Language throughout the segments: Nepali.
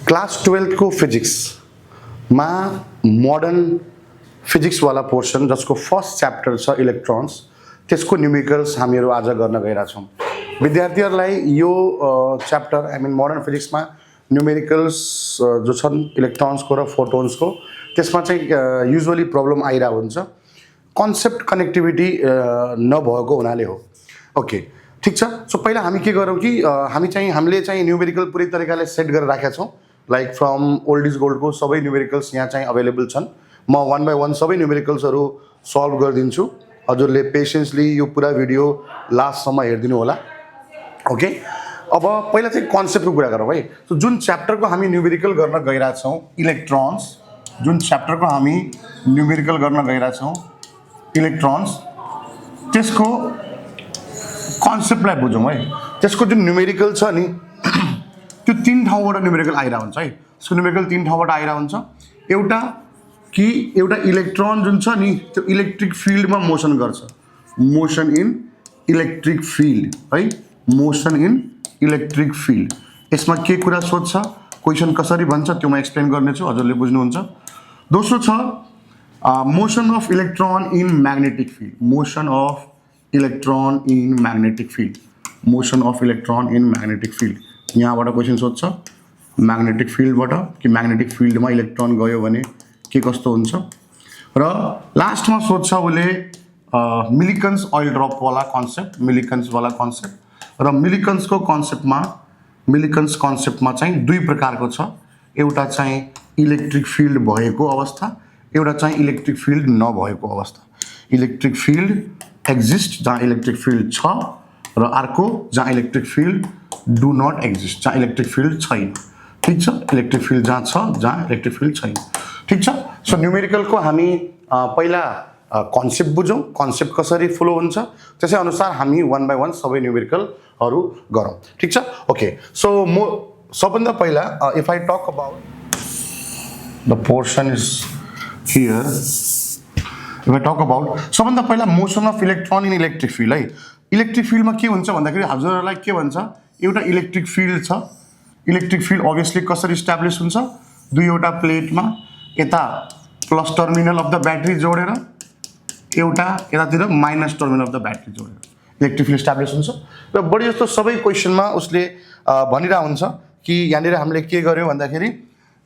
क्लास 12 को फिजिक्स में मॉडर्न फिजिक्स वाला पोर्शन जसको फर्स्ट चैप्टर छ इलेक्ट्रॉन्स त्यसको न्यूमेरिकल्स हामीहरू आज गर्न गइरा छौं। विद्यार्थीहरुलाई यो chapter I mean modern physics में न्यूमेरिकल्स जो छन् इलेक्ट्रॉन्स को र फोटोन्स को त्यसमा चाहिँ युजुअली प्रब्लम आइरा हुन्छ। कन्सेप्ट कनेक्टिभिटी नभएको हुनाले हो। ओके ठीक छ। सो पहिला हामी के गरौँ कि हामीले चाहिँ न्यूमेरिकल पुरै तरिकाले सेट गरेर राखेका छौं। Like from old is gold को सबै न्यूमेरिकल्स यहाँ चाहिँ अवेलेबल छन्। म वन बाई वन सबै न्यूमेरिकल्सहरु सल्भ गरिदिन्छु। हजुरले पेशेन्सली यो पूरा भिडियो लास्ट सम्म हेर्दिनु होला। ओके अब पहिला चाहिँ कन्सेप्टको कुरा गरौँ है। सो जुन च्याप्टरको हामी न्यूमेरिकल गर्न गइरा छौं इलेक्ट्रॉन्स, जुन च्याप्टरको हामी न्यूमेरिकल गर्न गइरा छौं इलेक्ट्रॉन्स, त्यसको कन्सेप्टलाई बुझौँ है। त्यसको जुन न्यूमेरिकल छ नि त्यो तीन ठाउँबाट न्यूमेरिकल आइरा हुन्छ है। त्यसको न्यूमेरिकल तीन ठाउँबाट आइरा हुन्छ। एउटा इलेक्ट्रोन जुन छ नि त्यो इलेक्ट्रिक फिल्डमा मोसन गर्छ। मोसन इन इलेक्ट्रिक फिल्ड है, मोसन इन इलेक्ट्रिक फिल्ड। यसमा के कुरा सोध्छ, क्वेशन कसरी भन्छ त्यो म एक्सप्लेन गर्नेछु, हजुरले बुझ्नुहुन्छ। दोस्रो छ motion of electron in magnetic field. Motion of electron in magnetic field, motion of electron in magnetic field. यहाँबाट क्वेशन सोध्छ म्याग्नेटिक फिल्डबाट कि म्याग्नेटिक फिल्डमा इलेक्ट्रोन गयो भने के कस्तो हुन्छ। र लास्टमा सोध्छ उले मिलिकन्स ऑयल ड्रप वाला कन्सेप्ट, मिलिकन्स वाला कन्सेप्ट। र मिलिकन्सको कन्सेप्टमा चाहिँ दुई प्रकारको छ। एउटा चाहिँ इलेक्ट्रिक फिल्ड भएको अवस्था, एउटा चाहिँ इलेक्ट्रिक फिल्ड नभएको अवस्था। इलेक्ट्रिक फिल्ड एक्जिस्ट जहाँ इलेक्ट्रिक फिल्ड छ, र अर्को जहाँ electric field do not exist, जहाँ इलेक्ट्रिक फिल्ड छैन। ठीक छ, इलेक्ट्रिक फिल्ड जहाँ छ जहाँ इलेक्ट्रिक फिल्ड छैन। ठीक छ। सो न्यूमेरिकल को हामी पहिला कन्सेप्ट बुझौँ, कन्सेप्ट कसरी फ्लो हुन्छ, त्यसै अनुसार हामी वन बाई वन सबै न्यूमेरिकलहरु गरौँ। ठीक छ। ओके सो सबभन्दा पहिला if I talk about the portion is here, if I talk about सबभन्दा पहिला motion of electron in electric field है। इलेक्ट्रिक फिल्डमा के हुन्छ भन्दाखेरि हजुरहरुलाई के भन्छ, एउटा इलेक्ट्रिक फिल्ड छ। इलेक्ट्रिक फिल्ड अभियसली कसरी इस्टाब्लिश हुन्छ, दुईवटा प्लेटमा यता plus terminal of the battery जोडेर एउटा यतातिर minus terminal of the battery जोडेर इलेक्ट्रिक फिल्ड इस्टाब्लिश हुन्छ। र बढी जस्तो सबै क्वेशनमा उसले भनिरा हुन्छ कि यहाँनिर हामीले के गर्यौं भन्दाखेरि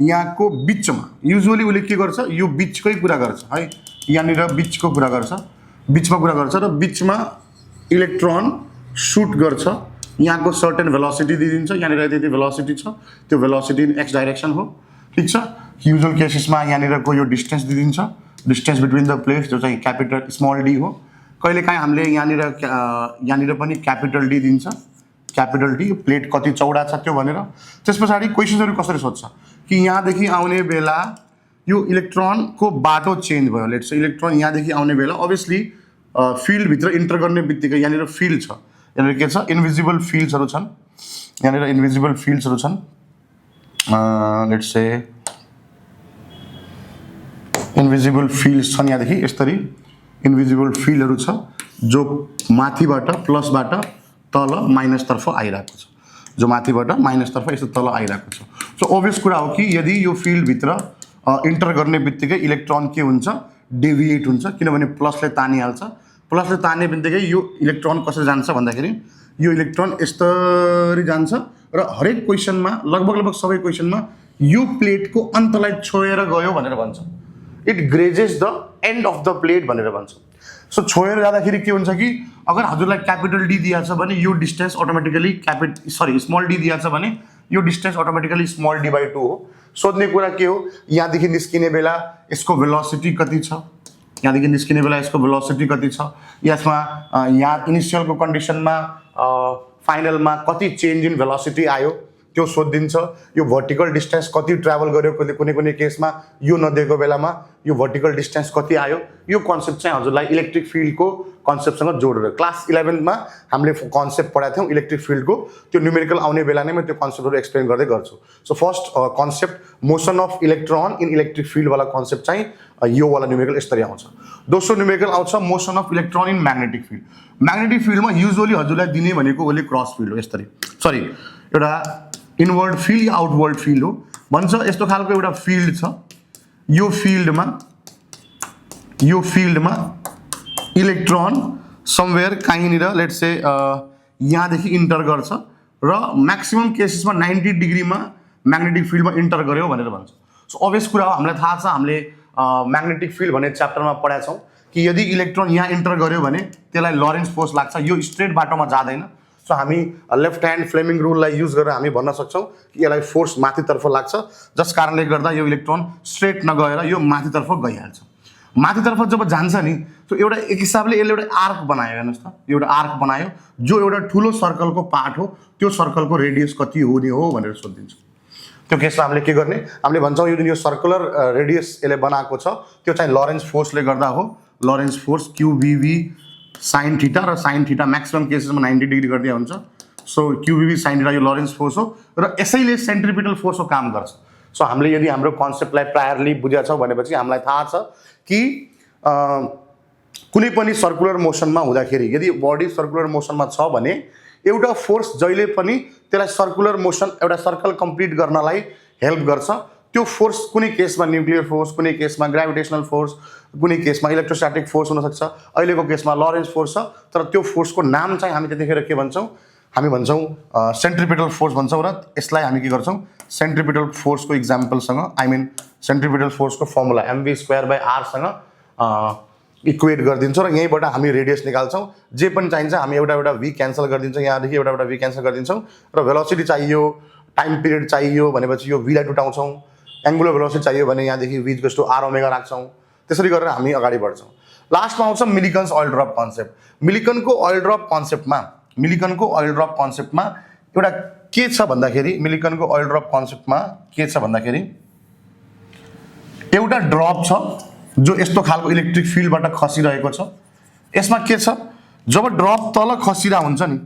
यहाँको बीचमा युजुअली उले के गर्छ, यो बीचकै कुरा गर्छ है। यहाँनिर बीचको कुरा गर्छ, बीचमा कुरा गर्छ र बीचमा इलेक्ट्रोन शूट गर्छ। यहाँको सर्टेन भेलोसिटी दिइदिन्छ, यहाँनिर यति भेलोसिटी छ, त्यो भेलोसिटी इन एक्स डाइरेक्सन हो। ठीक छ। युजुअल केसेसमा यहाँनिरको यो डिस्टेन्स दिइदिन्छ, डिस्टेन्स बिट्विन द प्लेट्स जो चाहिँ क्यापिटल स्मल डी हो। कहिलेकाहीँ हामीले यहाँनिर पनि क्यापिटल डी दिन्छ, क्यापिटल डी प्लेट कति चौडा छ त्यो भनेर। त्यसपछि क्वेशनहरु कसरी सोध्छ कि यहाँदेखि आउने बेला यो इलेक्ट्रोनको बाटो चेन्ज भयो। लेट्स से इलेक्ट्रोन यहाँदेखि आउने बेला अभियसली फिल्ड भित्र इन्टर गर्ने बित्तिकै यहाँनिर फिल्ड छ, यहाँनिर के छ, इन्भिजिबल फिल्ड्सहरु छन्। यहाँनिर इन्भिजिबल फिल्ड्सहरु छन्। लेट्स से इन्भिजिबल फिल्ड्स छन् यहाँदेखि यसरी इन्भिजिबल फिल्डहरु छ जो माथिबाट प्लसबाट तल माइनस तर्फ आइरहेको छ, जो माथिबाट माइनस तर्फ यस्तो तल आइरहेको छ। सो ओभियस कुरा हो कि यदि यो फिल्ड भित्र इन्टर गर्ने बित्तिकै इलेक्ट्रोन के हुन्छ, डेभिएट हुन्छ, किनभने प्लसले तानिहाल्छ। प्लसले तान्ने बित्तिकै यो इलेक्ट्रोन कसरी जान्छ भन्दाखेरि यो इलेक्ट्रोन यसरी जान्छ र हरेक क्वेशनमा लगभग सबै क्वेशनमा यो प्लेटको अन्तलाई छोएर गयो भनेर भन्छ। It grazes the end of the plate भनेर भन्छ। सो छोएर जाँदाखेरि के हुन्छ कि अगर हजुरलाई क्यापिटल डी दिएको छ भने यो डिस्टेन्स अटोमेटिकली स्मल डी दिएको छ भने यो distance automatically small D by 2 हो। सोध्ने कुरा के हो, यहाँदेखि निस्किने बेला यसको भेलोसिटी कति छ, यहाँदेखि निस्किने बेला यसको भेलोसिटी कति छ, यसमा यहाँ इनिसियलको कन्डिसनमा फाइनलमा कति चेन्ज इन भेलोसिटी आयो त्यो सोधिदिन्छ। यो भर्टिकल डिस्टेन्स कति ट्राभल गर्यो, कुनै केसमा यो नदिएको बेलामा यो भर्टिकल डिस्टेन्स कति आयो। यो कन्सेप्ट चाहिँ हजुरलाई इलेक्ट्रिक फिल्डको कन्सेप्टसँग जोडेर क्लास 11 मा हामीले कन्सेप्ट पढाएको थियौं इलेक्ट्रिक फिल्डको। त्यो न्यूमेरिकल आउने बेला नै म त्यो कन्सेप्टहरु एक्सप्लेन गर्दै गर्छु। So first concept motion of electron in electric field वाला कन्सेप्ट चाहिँ यो वाला न्यूमेरिकल यसरी आउँछ। दोस्रो न्यूमेरिकल आउँछ motion of electron in magnetic field. Magnetic फिल्डमा युजुअली हजुरलाई दिने भनेको ओले क्रस फिल्ड हो, यसरी एउटा इनवर्ड फिल्ड या आउटवर्ड फिल्ड हो भन्छ। यस्तो खालको एउटा फिल्ड छ, यो फिल्डमा इलेक्ट्रोन समवेयर कहीँनिर लेट्स से यहाँदेखि इन्टर गर्छ र म्याक्सिमम केसेसमा 90 डिग्रीमा म्याग्नेटिक फिल्डमा इन्टर गर्यो भनेर भन्छ। सो अभियस कुरा हो, हामीलाई थाहा छ, हामीले म्याग्नेटिक फिल्ड भन्ने च्याप्टरमा पढाएको छौँ कि यदि इलेक्ट्रोन यहाँ इन्टर गर्यो भने त्यसलाई लरेन्ज फोर्स लाग्छ, यो स्ट्रेट बाटोमा जाँदैन। सो हामी लेफ्ट ह्यान्ड फ्लेमिङ रुललाई युज गरेर हामी भन्न सक्छौँ कि यसलाई फोर्स माथितर्फ लाग्छ, जस कारणले गर्दा यो इलेक्ट्रोन स्ट्रेट नगएर यो माथितर्फ गइहाल्छ। माथितर्फ जब जान्छ नि, तो एउटा एक हिसाबले यसले एउटा आर्क बनायो, हेर्नुहोस् त, एउटा आर्क बनायो जो एउटा ठुलो सर्कलको पार्ट हो, त्यो सर्कलको रेडियस कति हुने हो भनेर सोधिदिन्छ। त्यो केसमा हामीले के गर्ने, हामीले भन्छौँ यो सर्कुलर रेडियस यसले बनाएको छ, त्यो चाहिँ लरेन्ज फोर्सले गर्दा हो। लरेन्ज फोर्स क्युबिभी साइन थीटा, र साइन थीटा म्याक्सिमम केसेसमा 90 डिग्री गरिदिया हुन्छ। सो क्युबिभी साइन थीटा यो लरेन्ज फोर्स हो र यसैले सेन्ट्रिपिटल फोर्सको काम गर्छ। सो हामीले यदि हाम्रो कन्सेप्टलाई प्रायरली बुझेका छौँ भनेपछि हामीलाई थाहा छ कि कुनै पनि सर्कुलर मोसनमा हुँदाखेरि यदि बडी सर्कुलर मोसनमा छ भने एउटा फोर्स जहिले पनि त्यसलाई सर्कुलर मोसन एउटा सर्कल कम्प्लिट गर्नलाई हेल्प गर्छ। त्यो फोर्स कुनै केसमा न्युक्लियर फोर्स, कुनै केसमा ग्राभिटेसनल फोर्स, कुनै केसमा इलेक्ट्रोस्ट्याटिक फोर्स हुनसक्छ, अहिलेको केसमा लरेन्ज फोर्स छ। तर त्यो फोर्सको नाम चाहिँ हामी त्यतिखेर के भन्छौँ, हामी भन्छौँ सेन्ट्रिपिटल फोर्स भन्छौँ। र यसलाई हामी के गर्छौँ, सेन्ट्रिपिटल फोर्सको इक्जाम्पलसँग आई मिन सेन्ट्रिपिटल फोर्सको फर्मुला mv²/r सँग इक्वेट गरिदिन्छौँ र यहीँबाट हामी रेडियस निकाल्छौँ। जे पनि चाहिन्छ हामी एउटा v क्यान्सल गरिदिन्छौँ, यहाँदेखि एउटा v क्यान्सल गरिदिन्छौँ र भेलोसिटी चाहियो, टाइम पिरियड चाहियो भनेपछि यो v लाई टुटाउँछौँ, एङ्गुलर भेलोसिटी चाहियो भने यहाँदेखि v = r ओमेगा राख्छौँ। त्यसरी गरेर हामी अगाडि बढ्छौँ। लास्टमा आउँछ मिलिकन्स ओइल ड्रप कन्सेप्ट। मिलिकनको ओइल ड्रप कन्सेप्टमा एउटा के छ भन्दाखेरि, मिलिकनको ओइल ड्रप कन्सेप्टमा के छ भन्दाखेरि एउटा ड्रप छ जो यस्तो खालको इलेक्ट्रिक फिल्डबाट खसिरहेको छ। यसमा के छ, जब ड्रप तल खसिरा हुन्छ नि,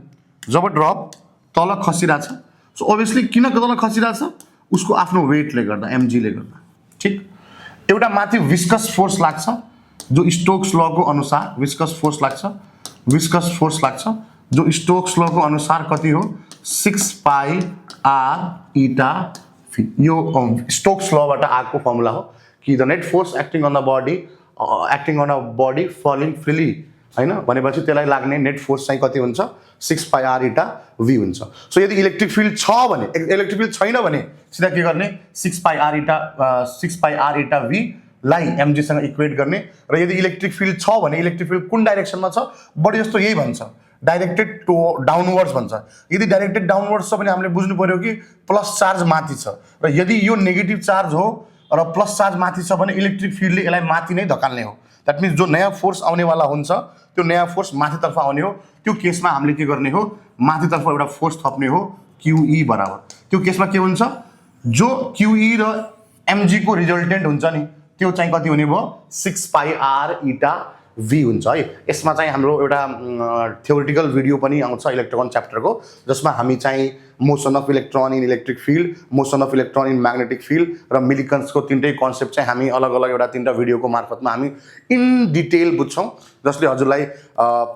जब ड्रप तल खसिरा छ, सो अभियसली किन तल खसिरा छ, उसको आफ्नो वेटले गर्दा, mg ले गर्दा। ठीक, एउटा माथि विस्कस फोर्स लाग्छ जो स्टोक्स लको अनुसार विस्कस फोर्स लाग्छ जो स्टोक्स लको अनुसार कति हो, 6πr eta phi। यो स्टोक्स लबाट आएको फर्मुला हो कि the net force acting on a body falling freely, हैन भनेपछि त्यसलाई लाग्ने नेट फोर्स चाहिँ कति हुन्छ, 6πr eta v हुन्छ। सो यदि इलेक्ट्रिक फिल्ड छ भने, इलेक्ट्रिक फिल्ड छैन भने सिधा के गर्ने, 6πr eta v लाई mg सँग इक्वेट गर्ने। र यदि इलेक्ट्रिक फिल्ड छ भने इलेक्ट्रिक फिल्ड कुन डाइरेक्सनमा छ, बडी जस्तो यही भन्छ, डाइरेक्टेड टु डाउनवर्ड्स भन्छ। यदि डाइरेक्टेड डाउनवर्ड्स छ भने हामीले बुझ्नु पर्यो कि प्लस चार्ज माथि छ, र यदि यो नेगेटिभ चार्ज हो र प्लस चार्ज माथि छ भने इलेक्ट्रिक फिल्डले यसलाई माथि नै धकाल्ने हो। द्याट मिन्स जो नयाँ फोर्स आउनेवाला हुन्छ त्यो नयाँ फोर्स माथितर्फ आउने हो। त्यो केसमा हामीले के गर्ने हो, माथितर्फ एउटा फोर्स थप्ने हो, QE बराबर। त्यो केसमा के हुन्छ, जो QE र mg को रिजल्टेन्ट हुन्छ नि, त्यो चाहिँ कति हुने भयो, 6πr eta v हुन्छ है। यसमा चाहिँ हाम्रो एउटा थ्योरिटिकल भिडियो पनि आउँछ इलेक्ट्रोन च्याप्टरको, जसमा हामी चाहिँ motion of electron in electric field, motion of electron in magnetic field र मिलिकन्सको तीनटै कन्सेप्ट चाहिँ हामी अलग अलग एउटा तीनटा भिडियोको मार्फतमा हामी इन डिटेल बुझ्छौँ, जसले हजुरलाई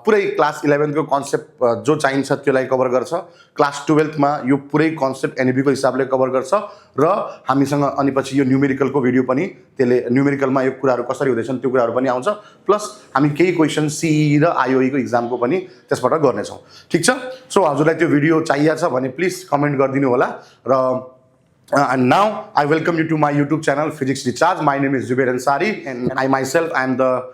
पुरै क्लास 11 को कन्सेप्ट जो चाहिन्छ त्यसलाई कभर गर्छ। क्लास 12 मा यो पुरै कन्सेप्ट एनबी को हिसाबले कभर गर्छ र हामीसँग अनि पछि यो न्युमेरिकलको भिडियो पनि त्यसले न्युमेरिकलमा यो कुराहरू कसरी हुँदैछन् त्यो कुराहरू पनि आउँछ। प्लस हामी केही क्वेसन सीई र आईओई को एक्जामको पनि त्यसबाट गर्नेछौँ। ठीक छ, सो हजुरलाई त्यो भिडियो चाहिएको छ भने प्लिज कमेन्ट गरिदिनु होला। र and now I welcome you to my YouTube channel Physics Recharge. My name is Zubair Ansari and I myself I am the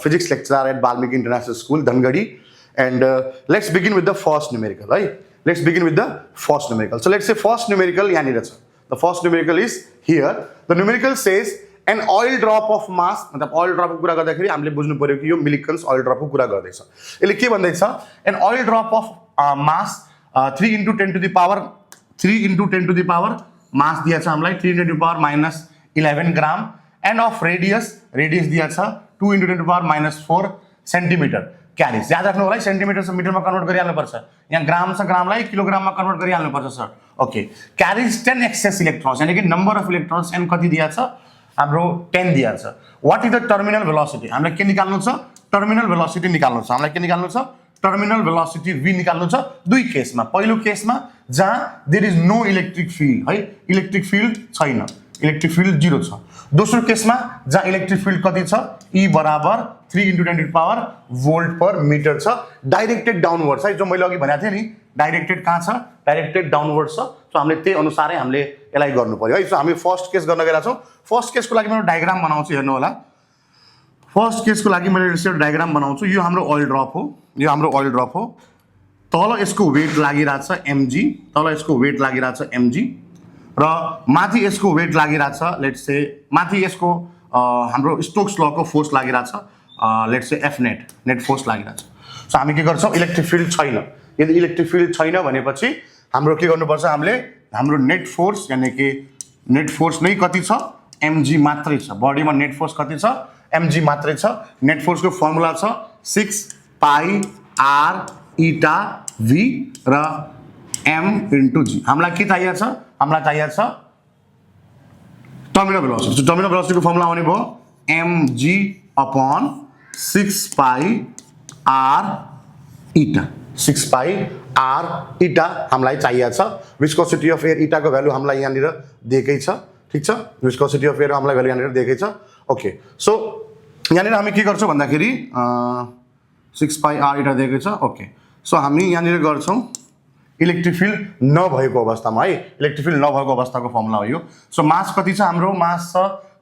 physics lecturer at Balmiki International School, Dhangadi. And let's begin with the first numerical, right? Let's begin with the first numerical. So let's say first numerical, the first numerical is here. The numerical says an oil drop of mass, मतलब oil drop को कुरा गर्दाखेरि हामीले बुझ्नु पर्यो कि यो मिलिकन्स oil drop को कुरा गर्दैछ। यसले के भन्दैछ, an oil drop of mass 3 into 10 to the power mass दिया छ हामीलाई 3 into 10 to the power minus 11 gram and of radius दिया छ 2 into 10 to the power minus 4 centimetre क्यारिज। याद राख्नु होला, सेन्टिमिटर से मिटरमा कन्भर्ट गरिहाल्नु पर्छ, यहाँ ग्राम से ग्रामलाई किलोग्राममा कन्भर्ट गरिहाल्नु पर्छ sir. Okay, carries 10 excess electrons, यानी कि नम्बर अफ इलेक्ट्रोन्स एन कति दिया छ हाम्रो 10 दिया छ। What is the terminal velocity, हामीलाई के निकाल्नु छ, टर्मिनल भेलोसिटी निकाल्नु छ। हामीलाई के निकाल्नु छ, टर्मिनल भेलोसिटी v निकाल्नु छ दुई केसमा। पहिलो केसमा जहाँ there is no electric field है, इलेक्ट्रिक फिल्ड छैन, इलेक्ट्रिक फिल्ड 0 छ। दोस्रो केसमा जहाँ इलेक्ट्रिक फिल्ड कति छ, E बराबर 3 × 10⁻⁴ वोल्ट पर मिटर छ, डाइरेक्टेड डाउनवर्ड छ। जो मैले अघि भनेको थिएँ नि, डाइरेक्टेड कहाँ छ, डाइरेक्टेड डाउनवर्ड छ। सो हामीले त्यही अनुसारै हामीले यसलाई गर्नु पर्यो है। सो हामी फर्स्ट केस गर्न गएका छौँ। फर्स्ट केसको लागि मैले डायग्राम बनाउँछु, हेर्नु होला। फर्स्ट केसको लागि मैले यसरी डायग्राम बनाउँछु। यो हाम्रो ओइल ड्रप हो, यो हाम्रो ओइल ड्रप हो। तल यसको वेट लागिरहेछ mg, तल यसको वेट लागिरहेछ mg, र माथि यसको वेट लागिरहेछ लेट्स से, माथि यसको हाम्रो स्टोक्स लको फोर्स लागिरहेछ let's say F net force लागिरहेछ। सो हामी के गर्छौँ, इलेक्ट्रिक फिल्ड छैन। यदि इलेक्ट्रिक फिल्ड छैन भनेपछि हाम्रो के गर्नुपर्छ, हामीले हाम्रो नेट फोर्स यानी कि नेट फोर्स नै कति छ, mg मात्रै छ। बडीमा नेट फोर्स कति छ, mg मात्रै छ। नेट फोर्सको फर्मुला छ 6πr eta v र m × g। हामीलाई के चाहिएको छ, हामीलाई चाहिएको छ टर्मिनल भेलोसिटी। टर्मिनल भेलोसिटीको फर्मुला आउने भयो mg/6πr eta, 6πr eta हामीलाई चाहिएको छ। विस्कोसिटी अफ एयर इटाको भ्यालु हामीलाई यहाँनिर दिएकै छ, ठीक छ। विस्कोसिटी अफ एयर हामीलाई भ्यालु यहाँनिर दिएकै छ। ओके, सो यहाँनिर हामी के गर्छौँ भन्दाखेरि 6πr eta दिएकै छ। ओके, सो हामी यहाँनिर गर्छौँ इलेक्ट्रिक फिल्ड नभएको अवस्थामा है, इलेक्ट्रिक फिल्ड नभएको अवस्थाको फर्मुला हो यो। सो मास कति छ हाम्रो, मास छ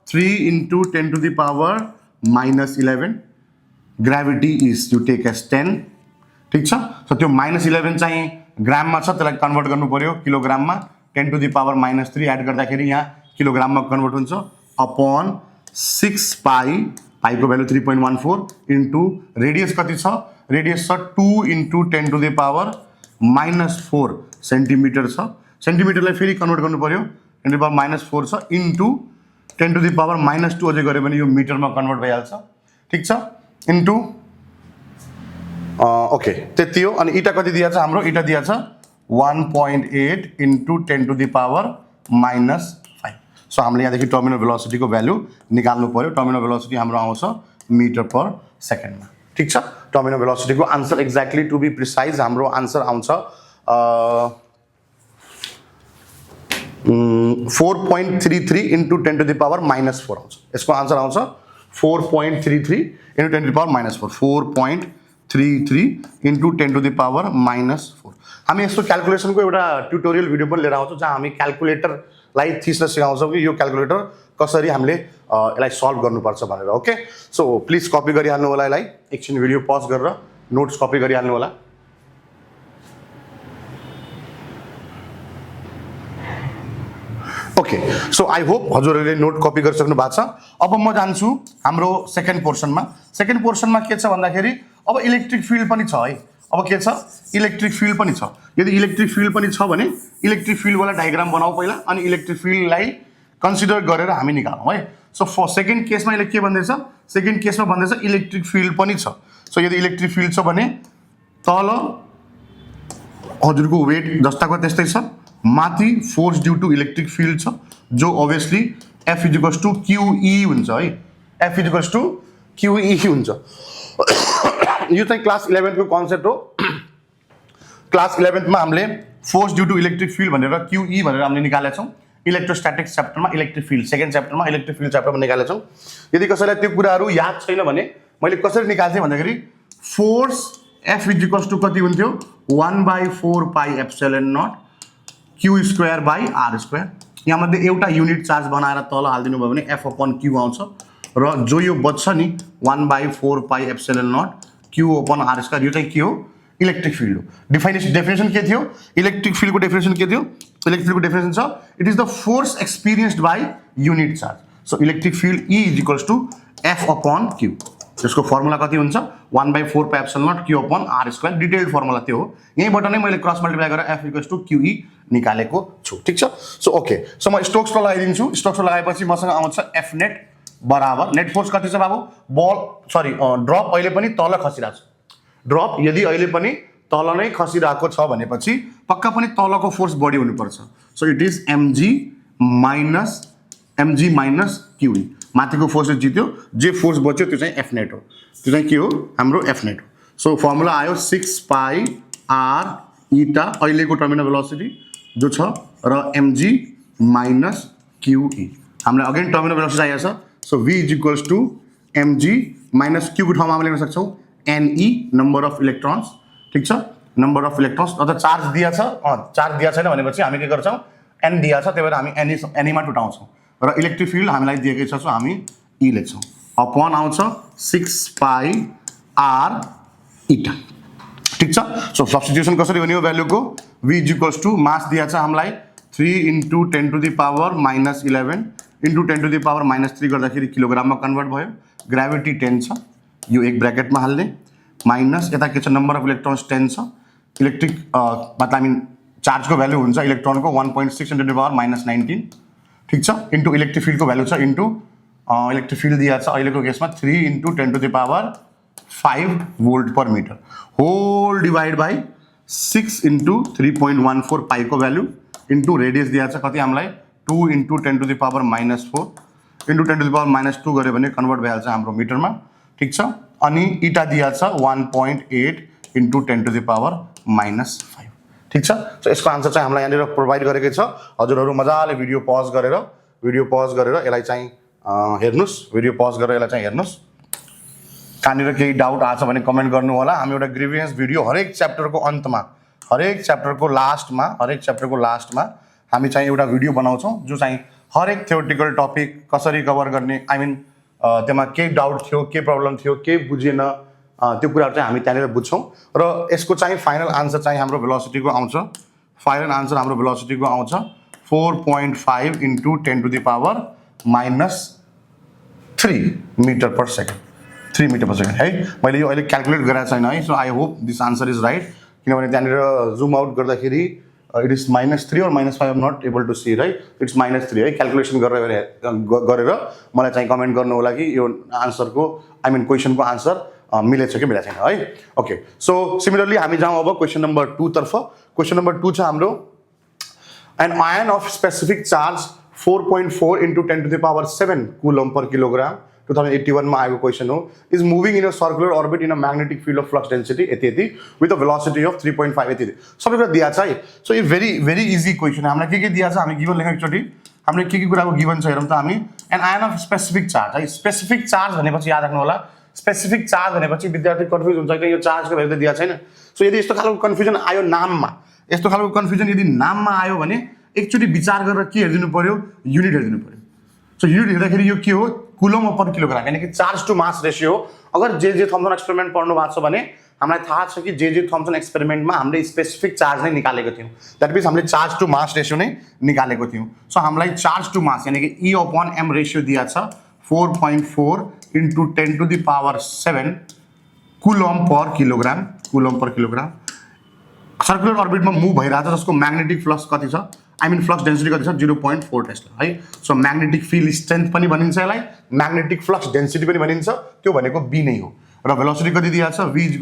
3 × 10⁻⁻11, gravity is you take as 10, ठीक छ। सो त्यो -11 चाहिँ ग्राममा छ, त्यसलाई कन्भर्ट गर्नु पर्यो किलोग्राममा। 10⁻³ एड गर्दाखेरि यहाँ किलोग्राममा कन्भर्ट हुन्छ अपॉन 6π, पाइको भ्यालु 3.14 इन्टु रेडियस कति छ, रेडियस छ 2 × 10⁻⁻4 सेन्टिमिटर छ। सेन्टिमिटरलाई फेरि कन्भर्ट गर्नु पर्यो, 10⁻⁻4 छ इन्टु 10⁻⁻2 अझै गऱ्यो भने यो मिटरमा कन्भर्ट भइहाल्छ, ठीक छ। इन्टु ओके त्यति हो। अनि इटा कति दिएको छ हाम्रो, इटा दिएको छ 1.8 × 10⁻⁻5। सो हामीले यहाँदेखि टर्मिनल भेलोसिटीको भ्यालु निकाल्नु पर्यो। टर्मिनल भेलोसिटी हाम्रो आउँछ मिटर पर सेकेन्डमा, ठीक छ। टर्मिनल भेलोसिटीको answer exactly to be precise हाम्रो आन्सर आउँछ 4.33 × 10⁻⁻4 आउँछ। यसको आन्सर आउँछ 4.33 × 10⁻⁻4, 4.33 × 10⁻⁻4। हामी यसको क्याल्कुलेसनको एउटा ट्युटोरियल भिडियो पनि लिएर आउँछौँ, जहाँ हामी क्याल्कुलेटरलाई थिच्न सिकाउँछौँ कि यो क्याल्कुलेटर कसरी हामीले यसलाई सल्भ गर्नुपर्छ भनेर। ओके, सो प्लिज कपी गरिहाल्नु होला यसलाई, एकछिन भिडियो पज गरेर नोट्स कपी गरिहाल्नु होला। ओके, सो आई होप हजुरहरूले नोट कपी गरिसक्नु भएको छ। अब म जान्छु हाम्रो सेकेन्ड पोर्सनमा। सेकेन्ड पोर्सनमा के छ भन्दाखेरि अब इलेक्ट्रिक फिल्ड पनि छ है। अब के छ, इलेक्ट्रिक फिल्ड पनि छ। यदि इलेक्ट्रिक फिल्ड पनि छ भने इलेक्ट्रिक फिल्डवाला डायग्राम बनाऊ पहिला, अनि इलेक्ट्रिक फिल्डलाई कन्सिडर गरेर हामी निकालौँ है। सो फर सेकेन्ड केसमा यसले के भन्दैछ, सेकेन्ड केसमा भन्दैछ इलेक्ट्रिक फिल्ड पनि छ। सो यदि इलेक्ट्रिक फिल्ड छ भने तल हजुरको वेट जस्ताको त्यस्तै छ, माथि force due to electric field छ जो अभियसली F = QE हुन्छ है, F = QE हुन्छ। यो चाहिँ क्लास 11 को कन्सेप्ट हो। क्लास 11 मा हामीले force due to electric field भनेर QE भनेर हामीले निकालेका छौँ। इलेक्ट्रोस्ट्याटिक्स च्याप्टरमा इलेक्ट्रिक फिल्ड, सेकेन्ड च्याप्टरमा इलेक्ट्रिक फिल्ड च्याप्टरमा निकालेका छौँ। यदि कसैलाई त्यो कुराहरू याद छैन भने मैले कसरी निकाल्थेँ भन्दाखेरि फोर्स F = कति हुन्थ्यो, 1/4πε0 Q²/r²। यहाँमध्ये एउटा युनिट चार्ज बनाएर तल हालिदिनु भयो भने F/Q आउँछ, र जो यो बच्छ नि 1/4πε0 Q/r², यो चाहिँ के हो, इलेक्ट्रिक फिल्ड हो। डेफिनेसन के थियो, इलेक्ट्रिक फिल्डको डेफिनेसन के थियो, इलेक्ट्रिक फिल्डको डेफिनेसन छ it is the force experienced by unit charge. So electric field E = F/Q। त्यसको फर्मुला कति हुन्छ, 1/4πε0 Q/r²। डिटेल्ड फर्मुला त्यो हो, यहीँबाट नै मैले क्रस मल्टिप्लाई गरेर F = QE निकालेको छु, ठीक छ। सो ओके, सो म स्टोक्स ल लगाइदिन्छु। स्टोक्स ल लगाएपछि मसँग आउँछ F नेट बराबर, नेट फोर्स कति छ बाबु, ड्रप अहिले पनि तल खसिरहेको छ। ड्रप यदि अहिले पनि तल नै खसिरहेको छ भनेपछि पक्का पनि तलको फोर्स बढी हुनुपर्छ। So it is mg minus QE। माथिको फोर्सले जित्यो, जे फोर्स बच्यो त्यो चाहिँ F नेट हो, त्यो चाहिँ के हो, हाम्रो F नेट हो। सो फर्मुला आयो 6 पाई आर इटा अहिलेको टर्मिनल भेलोसिटी जो छ र mg माइनस qe हामीलाई अगेन टर्मिनल भेलोसिटी चाहिएको छ so v is equals to mg minus q को ठाउँमा हामीले लेख्न सक्छौं ne नम्बर अफ इलेक्ट्रोन्स ठीक छ नम्बर अफ इलेक्ट्रोन्स अथवा चार्ज दिया छ चार्ज दिया छैन भनेपछि हामी के गर्छौं n दिया छ त्यही भएर हामी ne मा टुटाउँछौं र इलेक्ट्रिक फिल्ड हामीलाई दिएकै छ सो हामी e लेख्छौं अपॉन आउँछ 6 पाई r इटा ठीक छ सो सब्स्टिट्युसन कसरी हुने हो भ्यालु को v is equals to mass दिया छ हामीलाई 3 into 10 to the power minus 11 into 10 to the power minus 3 गर्दाखेरि किलोग्राममा कन्भर्ट भयो ग्रेभिटी 10 छ यो एक ब्र्याकेटमा हाल्ने माइनस यता के छ नम्बर अफ इलेक्ट्रोन्स 10 छ इलेक्ट्रिक मतलब आई मीन चार्जको भ्यालु हुन्छ इलेक्ट्रोनको 1.6 into the power minus 19 ठीक छ इन्टु इलेक्ट्रिक फिल्डको भ्यालु छ इन्टु इलेक्ट्रिक फिल्ड दिया छ अहिलेको केसमा 3 into 10 to the power 5 volt per meter whole divide by 6 into 3.14 pi को भ्यालु इन्टु रेडियस दिया छ कति हामीलाई 2 into 10 to the power minus 4 into 10 to the power minus 2 गरे भने कन्भर्ट भइहाल्छ हाम्रो मिटरमा ठीक छ अनि इटा दिया छ 1.8 into 10 to the power minus 5 ठीक छ सो यसको आन्सर चाहिँ हामीलाई यहाँनिर प्रोभाइड गरेकै छ हजुरहरु मजाले भिडियो पज गरेर यसलाई चाहिँ हेर्नुस् भिडियो पज गरेर यसलाई चाहिँ हेर्नुस् कहाँनिर केही डाउट आछ भने कमेन्ट गर्नु होला हामी एउटा ग्रिभियन्स भिडियो हरेक च्याप्टरको अन्तमा हरेक च्याप्टरको लास्टमा हामी चाहिँ एउटा भिडियो बनाउँछौं जो चाहिँ हरेक थ्योरेटिकल टपिक कसरी कभर गर्ने आई मीन त्यसमा के डाउट थियो के प्रब्लम थियो के बुझेन त्यो कुराहरु चाहिँ हामी त्यहाँनिर बुझ्छौं र यसको चाहिँ फाइनल आन्सर चाहिँ हाम्रो भेलोसिटीको आउँछ फाइनल आन्सर हाम्रो भेलोसिटीको आउँछ 4.5 into 10 to the power minus 3 meter per second 3 meter per second है मैले यो अहिले क्याल्कुलेट गरेको छैन है so I hope this answer is right किनभने त्यहाँनिर जुम आउट गर्दाखेरि it is -3 or -5 I am not able to see right it's -3 है क्याल्कुलेसन गरेर मलाई चाहिँ कमेन्ट गर्नु होला कि यो आन्सरको आई मिन क्वेशनको आन्सर मिलेछ कि मिलेको छैन है ओके सो सिमिलरली हामी जाउँ अब क्वेशन नम्बर 2 तर्फ क्वेशन नम्बर 2 छ हाम्रो an ion of specific charge 4.4 into 10 to the power 7 coulomb per kilogram 2081 मा आएको क्वेशन हो is moving in a circular orbit in a magnetic field of flux density यति विथ अ भेलोसिटी अफ 3.5 यति सबै कुरा दिया छ है सो यो भेरी इजी क्वेशन हामीलाई के दिया छ हामी गिवन लेखेको एकचोटी हामीले के कुराको गिवन छ हेरौँ त हामी an ion of specific charge है स्पेसिफिक चार्ज भनेपछि याद राख्नु होला स्पेसिफिक चार्ज भनेपछि विद्यार्थी कन्फ्युज हुन्छ कि यो चार्जको भ्यालु त दिया छैन सो यदि यस्तो खालको कन्फ्युजन आयो नाममा यस्तो खालको कन्फ्युजन यदि नाममा आयो भने एकचोटी विचार गरेर के हेर्दिनु पर्यो युनिट हेर्दिनु पर्यो सो युनिट हेर्दाखेरि यो के हो कुलम पर किलोग्राम यानी कि चार्ज टू मास रेशियो अगर जे थम्सन एक्सपेरिमेन्ट पढ्नु भएको छ भने हामीलाई थाहा छ कि जे थम्सन एक्सपेरिमेन्टमा हामीले स्पेसिफिक चार्ज नै निकालेको थियौं दैट मिन्स हामीले चार्ज टू मास रेशियो नै निकालेको थियौं सो हामीलाई चार्ज टू मास यानी कि E/m रेशियो दिया छ 4.4 into 10 to the power 7 coulomb per kilogram circular अर्बिटमा मुभ भइरहेछ जसको म्याग्नेटिक फ्लक्स कति छ आई मिन फ्लक्स डेन्सिटी कति छ 0.4 टेस्ला है सो म्याग्नेटिक फिल्ड स्ट्रेन्थ पनि भनिन्छ यसलाई म्याग्नेटिक फ्लक्स डेन्सिटी पनि भनिन्छ त्यो भनेको b नै हो र भेलोसिटी कति दिया छ v =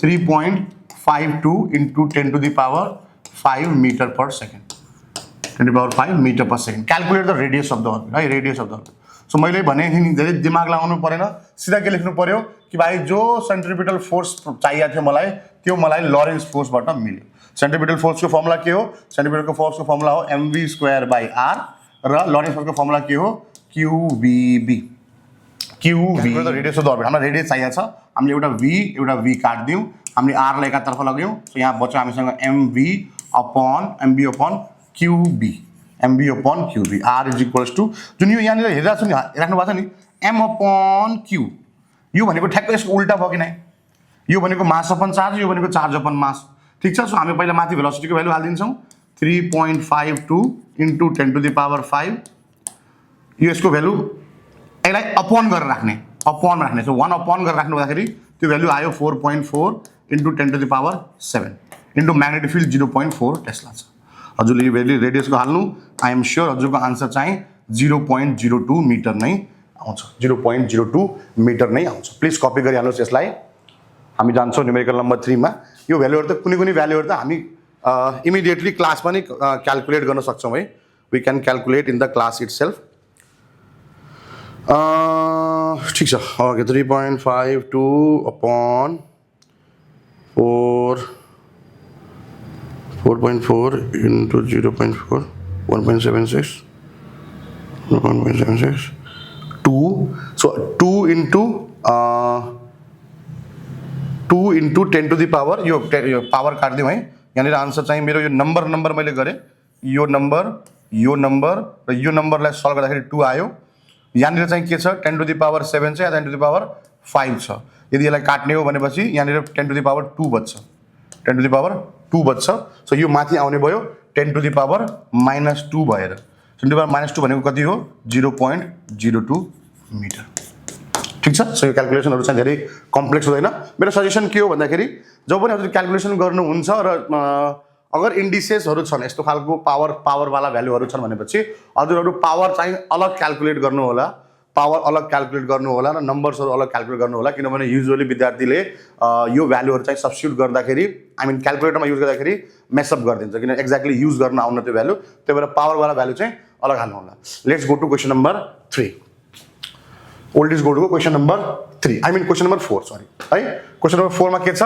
3.52 into 10 to the power 5 meter per second 10 to the power 5 meter per second calculate the radius of the orbit है radius of the orbit so मैले भने नि धेरै दिमाग लगाउनु परेन सिधा के लेख्नु पर्यो कि भाइ जो सेन्ट्रिपिटल फोर्स चाहिएको थियो मलाई त्यो मलाई लरेन्स फोर्सबाट मिल्यो सेन्ट्रिपिटल फोर्सको फर्मुला के हो सेन्ट्रिपिटलको फोर्सको फर्मुला हो mv²/r र लरेन्स फोर्सको फर्मुला के हो qvb the radius of the orbit हामीलाई रेडियस चाहिएको छ हामीले एउटा v काट्दियौं हामीले r लाई एकातर्फ लग्यौं सो यहाँ बच्यो हामीसँग mv/qb r is equals to जुन यो यहाँनिर हेरिरहेको छु नि हेर्नु भएको छ नि m/q यो भनेको ठ्याक्कै यसको उल्टा भयो कि नै यो भनेको मास अपन चार्ज यो भनेको चार्ज अपन मास ठीक छ सो हामी पहिला माथि भेलोसिटीको value हाल्दिन्छौं 3.52 into 10 to the power 5 यो यसको भ्यालु यसलाई अपन गरेर राख्ने सो 1 अपन गरेर राख्नु हुँदाखेरि त्यो भ्यालु आयो 4.4 into 10 to the power 7 into magnetic field 0.4 tesla छ हजुरले यो भ्यालु रेडियसको हाल्नु आई एम श्योर हजुरको आन्सर चाहिँ 0.02 मिटर नै आउँछ 0.02 मिटर नै आउँछ प्लिज कपी गरिहाल्नुस् यसलाई हामी जान्छौं न्युमेरिकल नम्बर 3 मा यो भ्यालुहरु त कुनै भ्यालुहरु त हामी इमिडिएटली क्लास पनि क्याल्कुलेट गर्न सक्छौं है we can calculate in the class itself ठीक छ okay 3.52 upon 4.4 into 0.4 1.76 2 so 2 into 10 to the power यो पावर काट्दिउँ है यहाँनिर आन्सर चाहिँ मेरो यो नम्बर मैले गरेँ यो नम्बर र यो नम्बरलाई सल्भ गर्दाखेरि 2 आयो यहाँनिर चाहिँ के छ 10 to the power 7 छ या 10 to the power 5 छ यदि यसलाई काट्ने हो भनेपछि यहाँनिर 10 to the power 2 बच्छ 10 to the power 2 बच्छ सो यो माथि आउने भयो 10 to the power -2 भएर 10 to the power -2 भनेको कति हो 0.02 मिटर ठीक छ सो यो क्याल्कुलेसनहरु चाहिँ धेरै कम्प्लेक्स हुँदैन मेरो सजेसन के हो भन्दाखेरि जब पनि हजुर क्याल्कुलेसन गर्नुहुन्छ र अगर इन्डिसेसहरु छन् यस्तो खालको पावर वाला भ्यालुहरु छन् भनेपछि हजुरहरु पावर चाहिँ अलग क्याल्कुलेट गर्नु होला र नम्बर्सहरु अलग क्याल्कुलेट गर्नु होला किनभने युजुअली विद्यार्थीले यो भ्यालुहरु चाहिँ सब्स्टिट्युट गर्दाखेरि आई मिन क्याल्कुलेटरमा युज गर्दाखेरि मेसअप गरिदिन्छ किन एक्ज्याक्टली युज गर्न आउन त्यो भ्यालु त्यही भएर पावर वाला भ्यालु चाहिँ अलग हाल्नु होला let's go to question number 3 old go to question number 3 I mean question number 4 sorry है क्वेशन नम्बर 4 मा के छ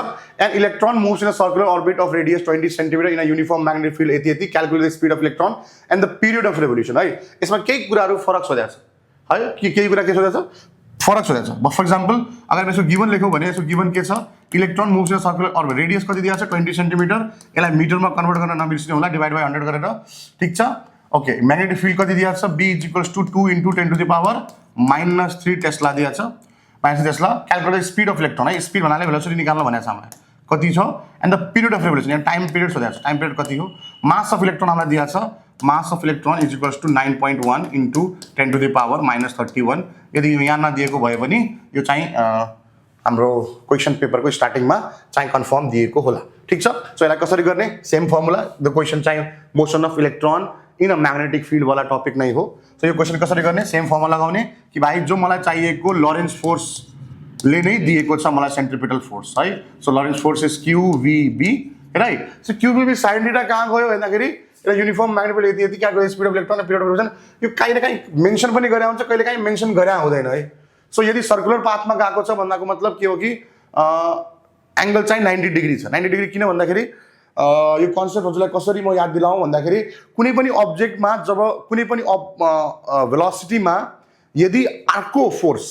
an electron moves in a circular orbit of radius 20 centimetre in a uniform magnetic field यति calculate the speed of electron and the period of revolution है यसमा केही कुराहरु फरक सोधेको छ है केही कुरा के सोधेको छ फरक सोधेको छ फर एक्जाम्पल अगर यसो गिवन लेखौ भने यसो गिवन के छ electron moves in a circular orbit radius कति दिएको छ 20 सेन्टिमिटर यसलाई मिटरमा कन्भर्ट गर्न नबिर्सिनु होला डिवाइड बाइ 100 गरेर ठीक छ ओके मैग्नेटिक फील्ड कति दिएको छ B = 2 * 10 to the power -3 Tesla दिएको छ -3 Tesla calculate speed of electron है स्पीड भन्नाले भेलोसिटी निकाल्न भनेको छ हामीलाई कति छ and the period of revolution यहाँ टाइम पिरियड सोधेको छ टाइम पिरियड कति हो मास अफ इलेक्ट्रोन हामीलाई दिएको छ मास of electron = 9.1 * 10 to the power -31 यदि यहाँ नदिएको भए पनि यो चाहिँ हाम्रो क्वेशन पेपरको स्टार्टिङमा चाहिँ कन्फर्म दिएको होला ठीक छ सो यसलाई कसरी गर्ने सेम फर्मुला द क्वेशन चाहिँ motion of electron in a magnetic field वाला टपिक नै हो सो यो क्वेशन कसरी गर्ने सेम फर्मुला लगाउने कि भाइ जो मलाई चाहिएको लरेन्ज फोर्स ले नै दिएको छ मलाई सेन्ट्रिपिटल फोर्स है so Lorentz force is QVB right so QVB sin θ कहाँ गयो भन्दाखेरि एउटा युनिफर्म म्याग्नेटिक फील्ड यति calculate speed of electron period of revolution यो कहीँ न कहीँ मेन्सन पनि गरे हुन्छ कहिले काहीँ मेन्सन गरे हुँदैन है सो यदि सर्कुलर पाथमा गएको छ भन्दाको मतलब के हो कि एंगल चाहिँ 90 डिग्री छ 90 डिग्री किन भन्दाखेरि यो कन्सेप्ट हजुरलाई कसरी म याद दिलाउँ भन्दाखेरि कुनै पनि अब्जेक्टमा जब कुनै पनि भेलोसिटीमा यदि अर्को फोर्स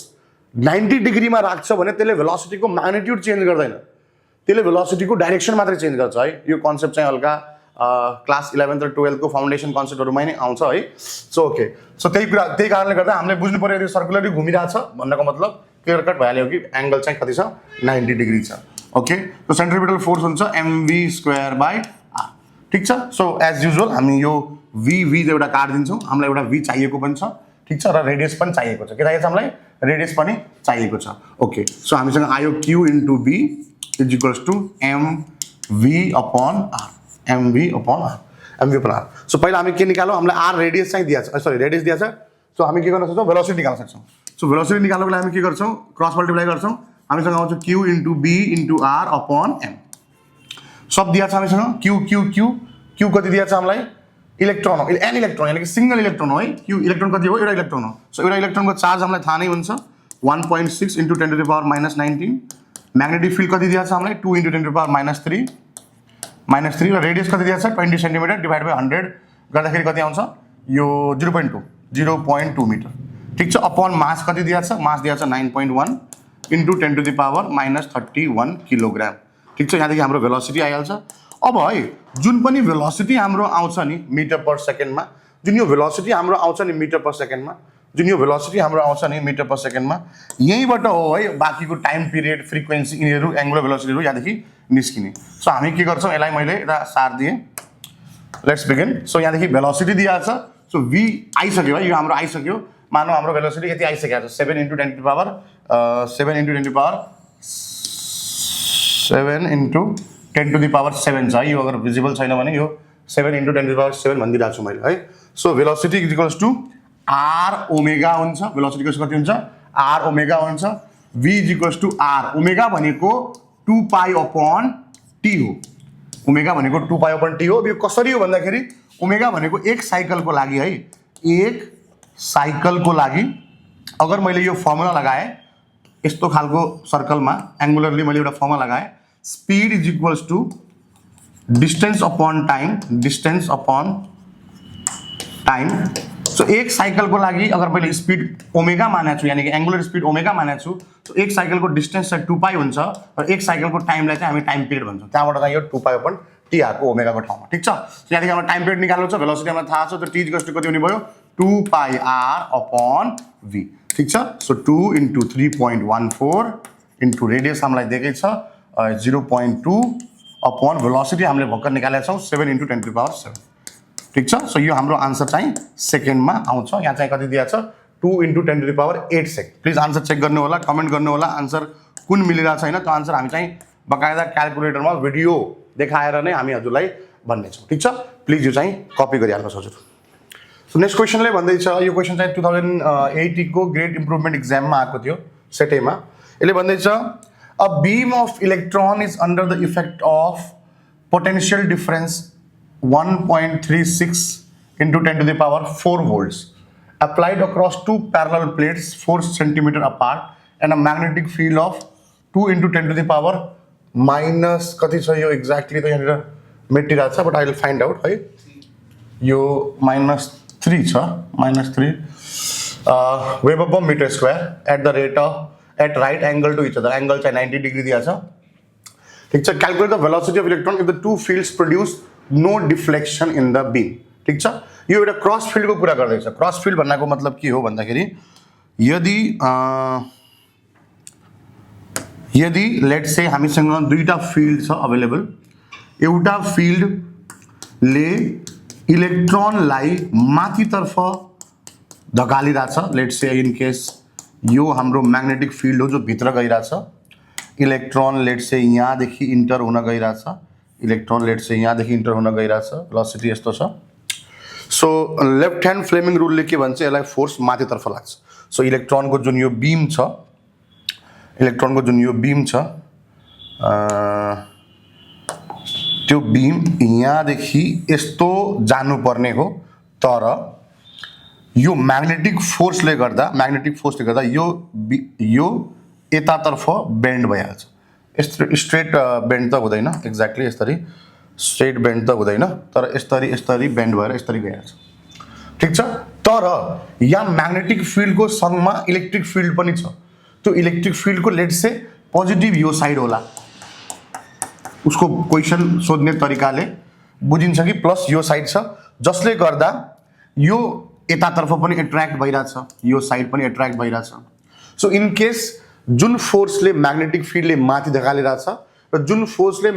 90 डिग्रीमा राख्छ भने त्यसले भेलोसिटीको म्याग्निट्युड चेन्ज गर्दैन त्यसले भेलोसिटीको डाइरेक्सन मात्रै चेन्ज गर्छ है यो कन्सेप्ट चाहिँ हल्का क्लास 11 र 12 को फाउन्डेसन कन्सेप्टहरुमै नै आउँछ है सो ओके सो त्यही कारणले गर्दा हामीले बुझ्नु पर्यो यदि सर्कुलरली घुमिरहेछ भन्नको मतलब क्लियर कट भइहाल्यो कि एंगल चाहिँ कति छ 90 डिग्री छ ओके सो सेन्ट्रिपिटल फोर्स हुन्छ mv²/r ठीक छ सो एज युजुअल हामी यो v एउटा काट दिन्छौं हामीलाई एउटा v चाहिएको पनि छ ठीक छ र रेडियस पनि चाहिएको छ के चाहिएको छ हामीलाई रेडियस पनि चाहिएको छ ओके सो हामीसँग आयो q * b = mv/r सो पहिला हामी के निकालौं हामीलाई r रेडियस चाहिँ दिएको छ सरी रेडियस दिएको छ सो हामी के गर्न सक्छौं भेलोसिटी निकाल्न सक्छौं सो भेलोसिटी निकाल्नको लागि हामी के गर्छौं क्रस मल्टिप्लाई गर्छौं हामीसँग आउँछ q * b * r/m सब दिएको छ हामीसँग q कति दिएको छ हामीलाई इलेक्ट्रोन हो एन इलेक्ट्रोन यानी कि सिंगल इलेक्ट्रोन हो है q इलेक्ट्रोन कति हो एउटा इलेक्ट्रोन हो सो एउटा इलेक्ट्रोनको चार्ज हामीलाई थाहा नै हुन्छ 1.6 * 10 to the power -19 magnetic field कति दिएको छ हामीलाई 2 * 10 to the power -3 र रेडियस कति दिएको छ 20 सेन्टिमिटर डिवाइड बाइ 100 गर्दाखेरि कति आउँछ यो 0.2 मिटर ठीक छ अपॉन मास कति दिएको छ मास दिएको छ 9.1 * 10 to the power -31 किलोग्राम ठीक छ यहाँदेखि हाम्रो भेलोसिटी आइहाल्छ अब है जुन पनि भेलोसिटी हाम्रो आउँछ नि मिटर पर सेकेन्डमा जुन यो भेलोसिटी हाम्रो आउँछ नि मिटर पर सेकेन्डमा यहीबाट हो है बाकीको टाइम पिरियड फ्रिक्वेन्सी यिनीहरु एंगुलर भेलोसिटीहरु यहाँदेखि निस्किने सो हामी के गर्छौं यसलाई मैले यता सार दिए लेट्स बिगिन सो यहाँदेखि भेलोसिटी दिएको छ सो v आइसक्यो है यो हाम्रो आइसक्यो मानौ हाम्रो भेलोसिटी यति आइसकेको छ 7 * 10 to the power 7 * 10 to the power 7 छ यो अगर भिजिबल छैन भने यो 7 * 10 to the power 7 भन्दिरहेको छु मैले है सो भेलोसिटी = r ओमेगा हुन्छ भेलोसिटी कति हुन्छ r ओमेगा हुन्छ v = r ओमेगा भनेको 2π/t हो ओमेगा भनेको 2π/t हो यो कसरी हो भन्दाखेरि ओमेगा भनेको एक साइकलको लागि है एक साइकलको लागि अगर मैले यो फर्मुला लगाए यस्तो खालको सर्कलमा एंगुलरली मैले एउटा फर्मुला लगाए speed is equals to distance upon time. So एक साइकल को लागि अगर मैले स्पीड ओमेगा मानेको छु यानी कि एंगुलर स्पीड ओमेगा मानेको छु सो एक साइकल को डिस्टेंस चाहिँ 2 पाई हुन्छ र एक साइकल को टाइमलाई चाहिँ हामी टाइम पिरियड भन्छौं। त्यहाँबाट चाहिँ यो 2 पाई अपन टी आको ओमेगा को ठाउँमा। ठीक छ। सो यदि हाम्रो टाइम पिरियड निकाल्नु छ भेलोसिटी हामीलाई थाहा छ त टी इक्वल्स टु कति हुने भयो 2 पाई आर अपॉन v। ठीक छ। सो 2 into 3.14 into रेडियस हामीलाई दिएकै छ 0.2 अपॉन वेलोसिटी हामीले भर्खर निकालेका छौं 7 into 10 to the power 7। ठीक छ। सो यो हाम्रो आन्सर चाहिँ सेकेन्डमा आउँछ। यहाँ चाहिँ कति दिएको छ 2 into 10 to the power 8 second. Please answer check गर्नु होला, कमेन्ट गर्नु होला आन्सर कुन मिलिरहेको छैन त्यो आन्सर हामी चाहिँ बकायदा क्याल्कुलेटरमा भिडियो देखाएर नै हामी हजुरलाई भन्ने छौं। ठीक छ। प्लिज यो चाहिँ कपी गरिहाल्नुहोस् हजुर। सो नेक्स्ट क्वेशनले भन्दै छ, यो क्वेशन चाहिँ 2080 को ग्रेड इम्प्रुभमेन्ट एक्जाममा आएको थियो सेटेमा। यसले भन्दै छ a beam of electron is under the effect of potential difference 1.36 into 10 to the power 4 volts applied across two parallel plates 4 centimeter apart and a magnetic field of 2 into 10 to the power minus कति छ यो एक्ज्याक्टली त यहाँनिर मेटिरहेको छ but I will find out है। यो -3 छ -3 weber per metre square at the rate of at right angle to each other. Angle चाहिँ 90 डिग्री दिया छ। ठीक छ। Calculate the velocity of electron if the two fields produce no deflection in the beam. ठीक छ। यो एउटा क्रस फिल्ड को कुरा गर्दैछ। क्रस फिल्ड भन्नाको मतलब के हो भन्दाखेरि यदि लेट्स से हामीसँग दुईटा फिल्ड छ अवेलेबल, एउटा फिल्डले इलेक्ट्रोनलाई माथितर्फ धकालिरहेछ। लेट्स से इन केस यो हाम्रो म्याग्नेटिक फिल्ड हो जो भित्र गइरहेछ। इलेक्ट्रोन लेट्स से यहाँदेखि इन्टर हुन गइरहेछ, इलेक्ट्रोन लेट्स से यहाँदेखि इन्टर हुन गइरहेछ, वेलोसिटी यस्तो छ। सो लेफ्ट ह्यान्ड फ्लेमिङ रुलले के भन्छ यसलाई फोर्स माथितर्फ लाग्छ। सो इलेक्ट्रोनको जुन यो बीम छ, इलेक्ट्रोनको जुन यो बीम छ त्यो बीम यहाँदेखि यस्तो जानुपर्ने हो, तर यो म्याग्नेटिक फोर्सले गर्दा यो यतातर्फ बेन्ड भइहाल्छ। स्ट्रेट बेन्ड त हुँदैन, एक्ज्याक्टली यसरी स्ट्रेट बेन्ड त हुँदैन, तर यसरी बेन्ड भएर यसरी गइहाल्छ। ठीक छ। तर यहाँ म्याग्नेटिक फिल्डको सँगमा इलेक्ट्रिक फिल्ड पनि छ। त्यो इलेक्ट्रिक फिल्डको लेट्स से पोजिटिभ यो साइड होला। उसको क्वेशन सोध्ने तरिकाले बुझिन्छ कि प्लस यो साइड छ जसले गर्दा यो यतातर्फ पनि एट्र्याक्ट भइरहेछ, यो साइड पनि एट्र्याक्ट भइरहेछ। सो इन केस जुन फोर्सले म्याग्नेटिक फिल्डले माथि धकालिरहेछ र जुन फोर्सले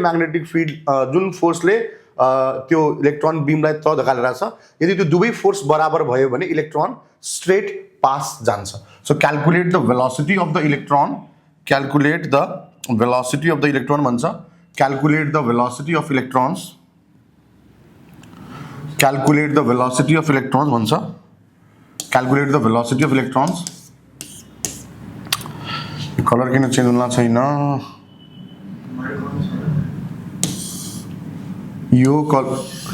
त्यो इलेक्ट्रोन बीमलाई तल धकालिरहेछ, यदि त्यो दुवै फोर्स बराबर भयो भने इलेक्ट्रोन स्ट्रेट पास जान्छ। So calculate the velocity of the electron भन्छ, calculate the velocity of electrons, calculate the velocity of electrons भन्छ, calculate the velocity of electrons। Colour किन चेन्ज हुन छैन यो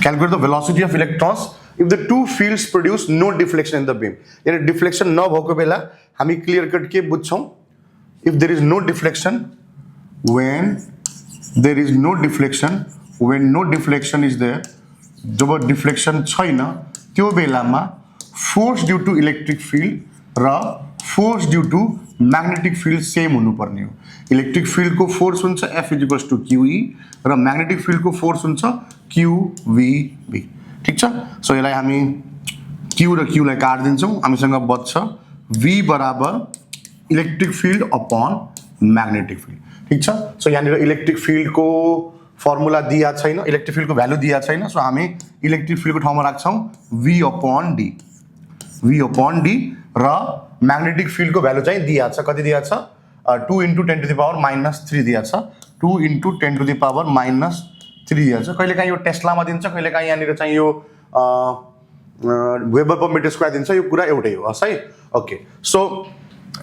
calculate the velocity of electrons if the two fields produce no deflection in the beam। यानी डिफ्लेक्सन नभएको बेला हामी क्लियर कट के बुझ्छौं, if there is no deflection, when no deflection is there, जब डिफ्लेक्सन छैन त्यो बेलामा force due to electric field र force due to magnetic field same हुनुपर्ने हो। इलेक्ट्रिक फिल्ड को फोर्स हुन्छ F = QE र म्याग्नेटिक फिल्ड को फोर्स हुन्छ QVB। ठीक छ। सो यसलाई हामी Q र Q लाई काट दिन्छौं, हामीसँग बच्छ V बराबर electric field upon magnetic field. ठीक छ। सो यहाँनिर इलेक्ट्रिक फिल्ड को फर्मुला दिया छैन, इलेक्ट्रिक फिल्ड को भ्यालु दिया छैन। सो हामी इलेक्ट्रिक फिल्ड को ठाउँमा राख्छौं V अपॉन D र म्याग्नेटिक फिल्ड को भ्यालु चाहिँ दिया छ, कति दिया छ 2 into 10 to the power -3 दिया छ, 2 into 10 to the power -3 दिया छ। कहिलेकाहीँ यो टेस्लामा दिन्छ, कहिलेकाहीँ यहाँनिर चाहिँ यो वेबर पर मिटर स्क्वायर दिन्छ, यो कुरा एउटै हो है। ओके। सो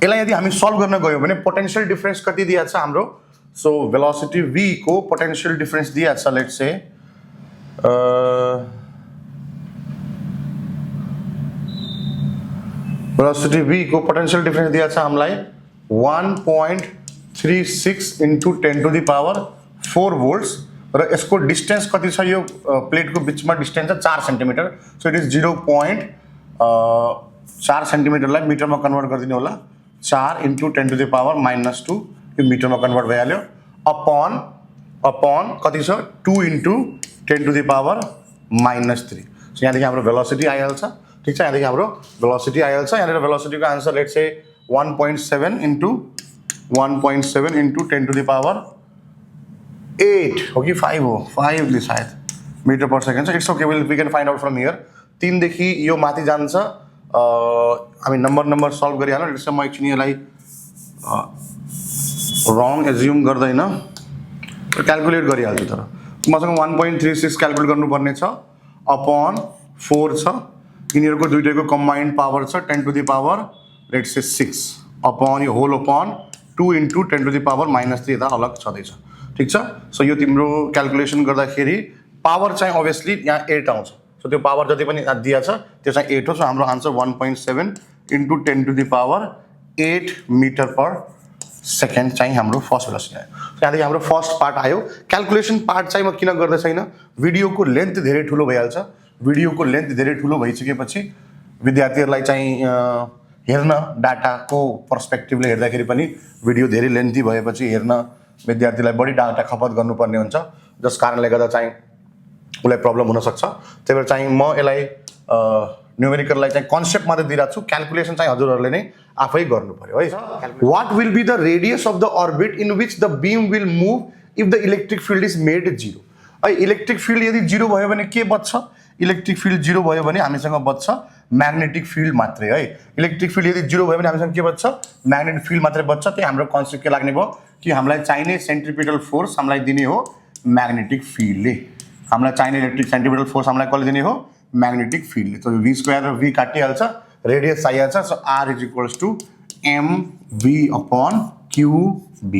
यसलाई यदि हामी सल्भ गर्न गयौं भने पोटेंशियल डिफरेंस कति दिया छ हाम्रो, सो वेलोसिटी v को पोटेंशियल डिफरेंस दिया छ, लेट्स से वेलोसिटी v को पोटेंशियल डिफरेंस दिया छ हामीलाई 1.36 into 10 to the power 4 volts र यसको डिस्टेन्स कति छ यो प्लेटको बिचमा डिस्टेन्स छ 4 सेन्टिमिटर सो इट इज 0.4 सेन्टिमिटरलाई मिटरमा कन्भर्ट गरिदिनु होला 4 × 10⁻⁻2 यो मिटरमा कन्भर्ट भइहाल्यो अपॉन कति छ 2 × 10⁻⁻3 सो यहाँदेखि हाम्रो भेलोसिटी आइहाल्छ ठीक छ यहाँदेखि हाम्रो भेलोसिटी आइहाल्छ यहाँनिर भेलोसिटीको आन्सर लेट्स से 1.7 × 10⁻8 हो कि 5 हो 5 ले सायद metre per second it's okay we can find out from here 3 देखि यो माथि जान्छ हामी नम्बर सल्भ गरिहाल्नु लेट्स से म एकछिन यसलाई रङ एज्युम गर्दैन क्याल्कुलेट गरिहाल्छु तर मसँग 1.36 क्याल्कुलेट गर्नुपर्ने छ अपॉन 4 छ यिनीहरूको दुईटैको कम्बाइन्ड पावर छ 10⁻6 अपॉन यो होल अपॉन 2 × 10⁻³ यता अलग छँदैछ ठीक छ सो यो तिम्रो क्याल्कुलेसन गर्दाखेरि पावर चाहिँ अभियसली यहाँ 8 आउँछ सो त्यो पावर जति पनि दिया छ त्यो चाहिँ 8 हो सो हाम्रो आन्सर 1.7 × 10⁻8 मिटर पर सेकेन्ड चाहिँ हाम्रो फर्स्ट भेलोसिटी आयो त्यहाँदेखि हाम्रो फर्स्ट पार्ट आयो क्याल्कुलेसन पार्ट चाहिँ म किन गर्दै छैन भिडियोको लेन्थ धेरै ठुलो भइहाल्छ भिडियोको लेन्थ धेरै ठुलो भइसकेपछि विद्यार्थीहरूलाई चाहिँ हेर्न डाटाको पर्सपेक्टिभले हेर्दाखेरि पनि भिडियो धेरै लेन्थी भएपछि हेर्न विद्यार्थीलाई बढी डाटा खपत गर्नुपर्ने हुन्छ जस कारणले गर्दा चाहिँ उसलाई प्रब्लम हुनसक्छ त्यही भएर चाहिँ म यसलाई न्युमेरिकललाई चाहिँ कन्सेप्ट मात्रै दिइरहेको छु क्याल्कुलेसन चाहिँ हजुरहरूले नै आफै गर्नु पर्यो है what will be the radius of the orbit in which the beam will move if the electric field is made 0 है इलेक्ट्रिक फिल्ड यदि 0 भयो भने के बच्छ इलेक्ट्रिक फिल्ड 0 भयो भने हामीसँग बच्छ म्याग्नेटिक फिल्ड मात्रै है इलेक्ट्रिक फिल्ड यदि 0 भयो भने हामीसँग के बच्छ म्याग्नेटिक फिल्ड मात्रै बच्छ त्यही हाम्रो कन्सेप्ट के लाग्ने भयो कि हामीलाई चाहिने सेन्ट्रिपिटल फोर्स हामीलाई दिने हो म्याग्नेटिक फिल्डले हामीलाई चाहिने इलेक्ट्रिक सेन्ट्रिपिटल फोर्स हामीलाई कसले दिने हो म्याग्नेटिक फिल्डले तो v स्क्वायर र v काटिहाल्छ रेडियस चाहिहाल्छ सो r = mv/qb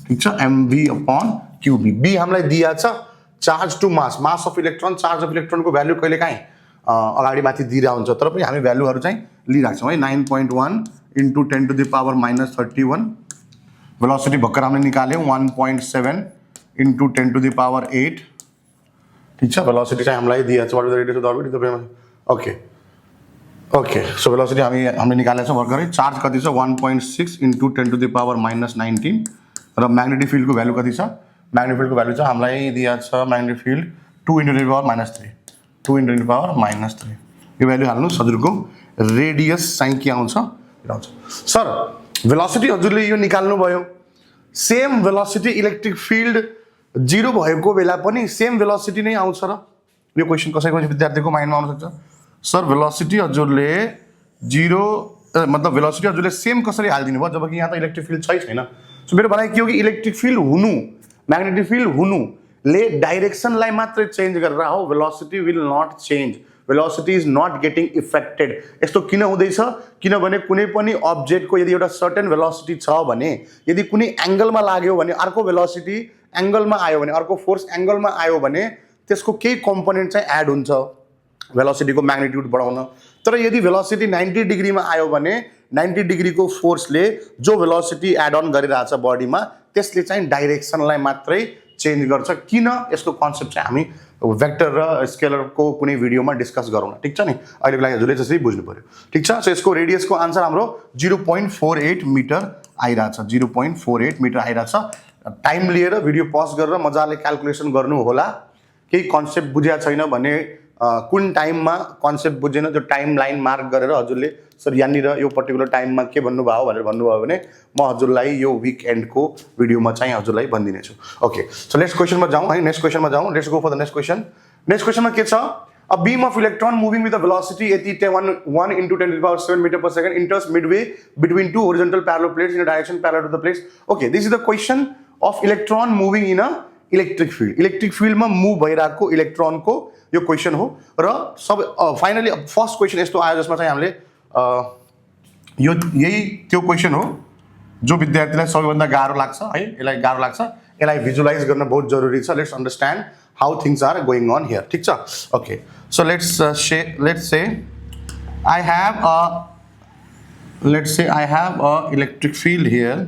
ठीक छ mv/qb b हामीलाई दिया छ charge to mass of electron को भ्यालु कहिले काहीँ अगाडि माथि दिइरहेको हुन्छ तर पनि हामी भ्यालुहरू चाहिँ लिइरहेको छौँ है 9.1 × 10⁻31 भेलोसिटी भर्खर हामीले निकाल्यौँ 1.7 × 10⁻8 ठीक छ भेलोसिटी चाहिँ हामीलाई दिएको छ what is the radius of the orbit okay so velocity हामीले निकालेको छौँ भर्खरै चार्ज कति छ 1.6 × 10⁻19 र म्याग्नेटिक फिल्डको भ्यालु कति छ म्याग्नेटिक फिल्डको भ्यालु चाहिँ हामीलाई दिएको छ म्याग्नेटिक फिल्ड 2 × 10⁻³ यो भ्यालु हाल्नुहोस् हजुरको रेडियस चाहिँ के आउँछ सर भेलोसिटी हजुरले यो निकाल्नु भयो सेम भेलोसिटी इलेक्ट्रिक फिल्ड 0 भएको बेला पनि सेम भेलोसिटी नै आउँछ र यो क्वेसन कसैको विद्यार्थीको माइन्डमा आउन सक्छ सर भेलोसिटी हजुरले 0 मतलब भेलोसिटी हजुरले सेम कसरी हाल्दिनु भयो जबकि यहाँ त इलेक्ट्रिक फिल्ड छैन सो मेरो भनाइ के हो कि इलेक्ट्रिक फिल्ड हुनु म्याग्नेटिक फिल्ड हुनुले डाइरेक्सनलाई मात्रै चेन्ज गरेर हो velocity will not change velocity is not getting affected यस्तो किन हुँदैछ किनभने कुनै पनि अब्जेक्टको यदि एउटा सर्टेन भेलोसिटी छ भने यदि कुनै एंगलमा लाग्यो भने अर्को भेलोसिटी एंगलमा आयो भने अर्को फोर्स एंगलमा आयो भने त्यसको केही कम्पोनेन्ट चाहिँ एड हुन्छ भेलोसिटीको म्याग्निट्युड बढाउन तर यदि भेलोसिटी 90 डिग्रीमा आयो भने 90 डिग्रीको फोर्सले जो भेलोसिटी एड अन गरिरहेछ बडीमा त्यसले चाहिँ डाइरेक्सनलाई मात्रै चेन्ज गर्छ किन यसको कन्सेप्ट चाहिँ हामी वेक्टर र स्केलरको कुनै भिडियोमा डिस्कस गरौँ ठीक छ नि अहिलेको लागि हजुरले त्यसरी बुझ्नु पर्यो ठीक छ सो यसको रेडियसको आन्सर हाम्रो 0.48 मिटर आइरहेछ 0.48 मिटर आइरहेछ टाइम लिएर भिडियो पज गरेर मजाले क्याल्कुलेसन गर्नु होला केही कन्सेप्ट बुझ्या छैन भने कुन टाइममा कन्सेप्ट बुझेन त्यो टाइम लाइन मार्क गरेर हजुरले सर यहाँनिर यो पर्टिकुलर टाइममा के भन्नुभयो भनेर भन्नुभयो भने म हजुरलाई यो विकएन्डको भिडियोमा चाहिँ हजुरलाई भनिदिनेछु ओके सो नेक्स्ट क्वेसनमा जाउँ है नेक्स्ट क्वेसनमा जाउँ let's go for the next क्वेसनमा के छ a beam of electron moving with the velocity 1 × 10⁻7 metre per second enters midway between two horizontal parallel plates in a direction parallel to the plates okay this is the question of electron moving in a electric field मा मुभ भइरहेको इलेक्ट्रोनको यो क्वेसन हो र सब फाइनली फर्स्ट क्वेसन यस्तो आयो जसमा चाहिँ हामीले यो यही त्यो क्वेसन हो जो विद्यार्थीलाई सबैभन्दा गाह्रो लाग्छ है यसलाई गाह्रो लाग्छ यसलाई भिजुअलाइज गर्न बहुत जरुरी छ let's understand how things are going on here ठीक छ okay so let's say I have a electric field here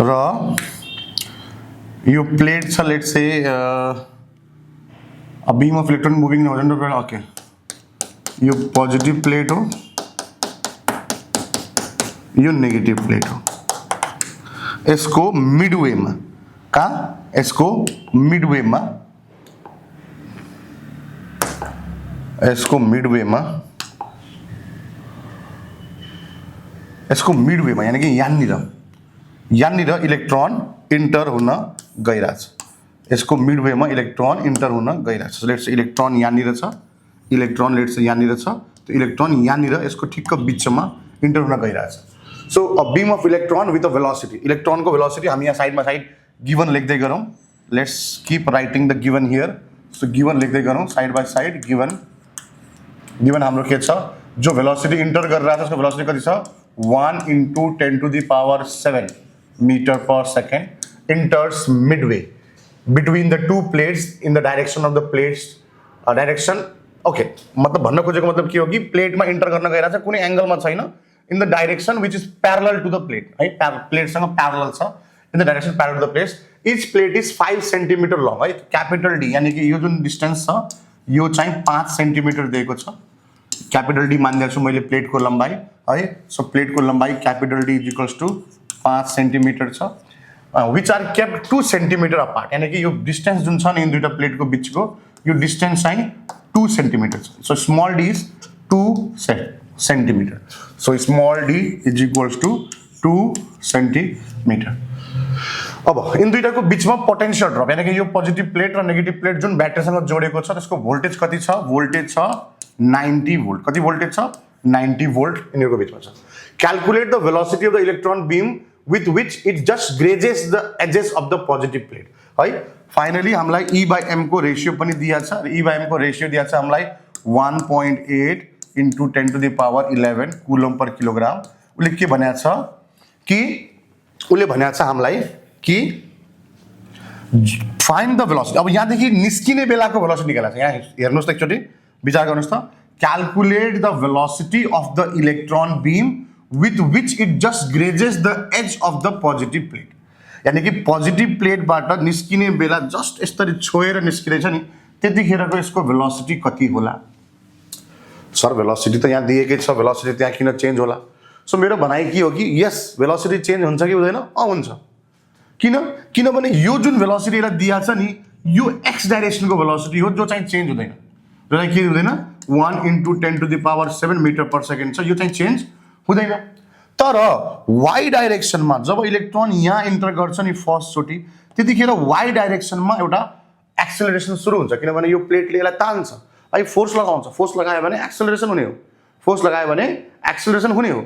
र यो प्लेट छ let's say beam of electron moving in horizontal okay यो पॉजिटिव प्लेट हो यो नेगेटिव प्लेट हो यसको मिडवे में का यसको मिडवे में यानी कि यहाँनिर इलेक्ट्रॉन इंटर हुन गइरहेछ यसको मिडवे में इलेक्ट्रॉन इंटर हुन गइरहेछ लेट्स इलेक्ट्रॉन यहाँनिर छ इलेक्ट्रॉन लेट्स यहाँनिर छ तो इलेक्ट्रॉन यहाँनिर यसको ठिक्क बीचमा इंटर हुन गइरहेछ so a beam of electron with a velocity electron को वेलोसिटी हम यहाँ साइड में साइड गिवन लेख्दै गरौँ let's keep writing the given here so given लेख्दै गरौँ साइड बाय साइड गिवन हाम्रो के छ जो वेलोसिटी इंटर गरिरहेछ त्यसको वेलोसिटी कति छ 1 × 10⁻⁷ metre per second enters midway between the two plates in the direction of the plates direction okay मतलब भन्न खोजेको मतलब के हो कि प्लेट में इंटर गर्न गइरहेछ कुनै एंगल में छैन in the direction which is parallel to the plate है प्लेट सँग प्यारलल छ in the direction parallel to the plate each plate is 5 centimetre long है कैपिटल डी यानी कि यो जुन डिस्टेंस छ यो चाहिँ 5 सेन्टिमिटर दिएको छ कैपिटल डी मान्दै छु मैले प्लेट को लम्बाई है सो प्लेट को लम्बाई capital D equals to 5 centimetre छ which are kept 2 centimetre apart यानी कि यो डिस्टेंस जुन छ नि इन दुईटा प्लेट को बीच को यो डिस्टेंस चाहिँ 2 सेन्टिमिटर छ so small D is 2 centimetre so small D is equals to 2 centimetre अब इन दुईटाको बीचमा पोटेंशियल ड्रप यानी कि यो पोजिटिभ प्लेट र नेगेटिभ प्लेट जुन ब्याट्रीसँग जोडेको छ त्यसको भोल्टेज कति छ भोल्टेज छ 90 भोल्ट कति भोल्टेज छ 90 भोल्ट यिनीहरुको बीचमा छ calculate the velocity of the electron beam with which it just grazes the edges of the positive plate है फाइनली हामीलाई E/m को रेशियो पनि दिया छ E/m को रेशियो दिया छ हामीलाई 1.8 × 10⁻11 कुलम पर किलोग्राम उले के भनेको छ कि उले भनेको छ हामीलाई कि फाइन्ड द भेलोसिटी अब यहाँ देखि निस्किने बेलाको भेलोसिटी निकाल्छ यहाँ हेर्नुस् त एकचोटी विचार गर्नुस् त calculate the velocity of the electron beam with which it just grazes the edge of the positive plate यानी कि पोजिटिभ प्लेटबाट निस्किने बेला जस्ट यसरी छोएर निस्किरहेछ नि त्यतिखेरको यसको भेलोसिटी कति होला सर भेलोसिटी त यहाँ दिएकै छ भेलोसिटी त्यहाँ किन चेन्ज होला सो मेरो भनाइ के हो कि यस भेलोसिटी चेन्ज हुन्छ कि हुँदैन हुन्छ किनभने यो जुन भेलोसिटी यसलाई दिया छ नि यो एक्स डाइरेक्सनको भेलोसिटी हो जो चाहिँ चेन्ज हुँदैन जो चाहिँ के हुँदैन 1 × 10⁻⁷ मीटर पर सेकेन्ड छ यो चाहिँ चेन्ज हुँदैन तर वाई डाइरेक्सनमा जब इलेक्ट्रोन यहाँ इन्टर गर्छ नि फर्स्ट चोटी त्यतिखेर वाई डाइरेक्सनमा एउटा एक्सेलरेसन सुरु हुन्छ किनभने यो प्लेटले यसलाई तान्छ है फोर्स लगाउँछ फोर्स लगायो भने एक्सेलरेसन हुने हो फोर्स लगायो भने एक्सेलरेसन हुने हो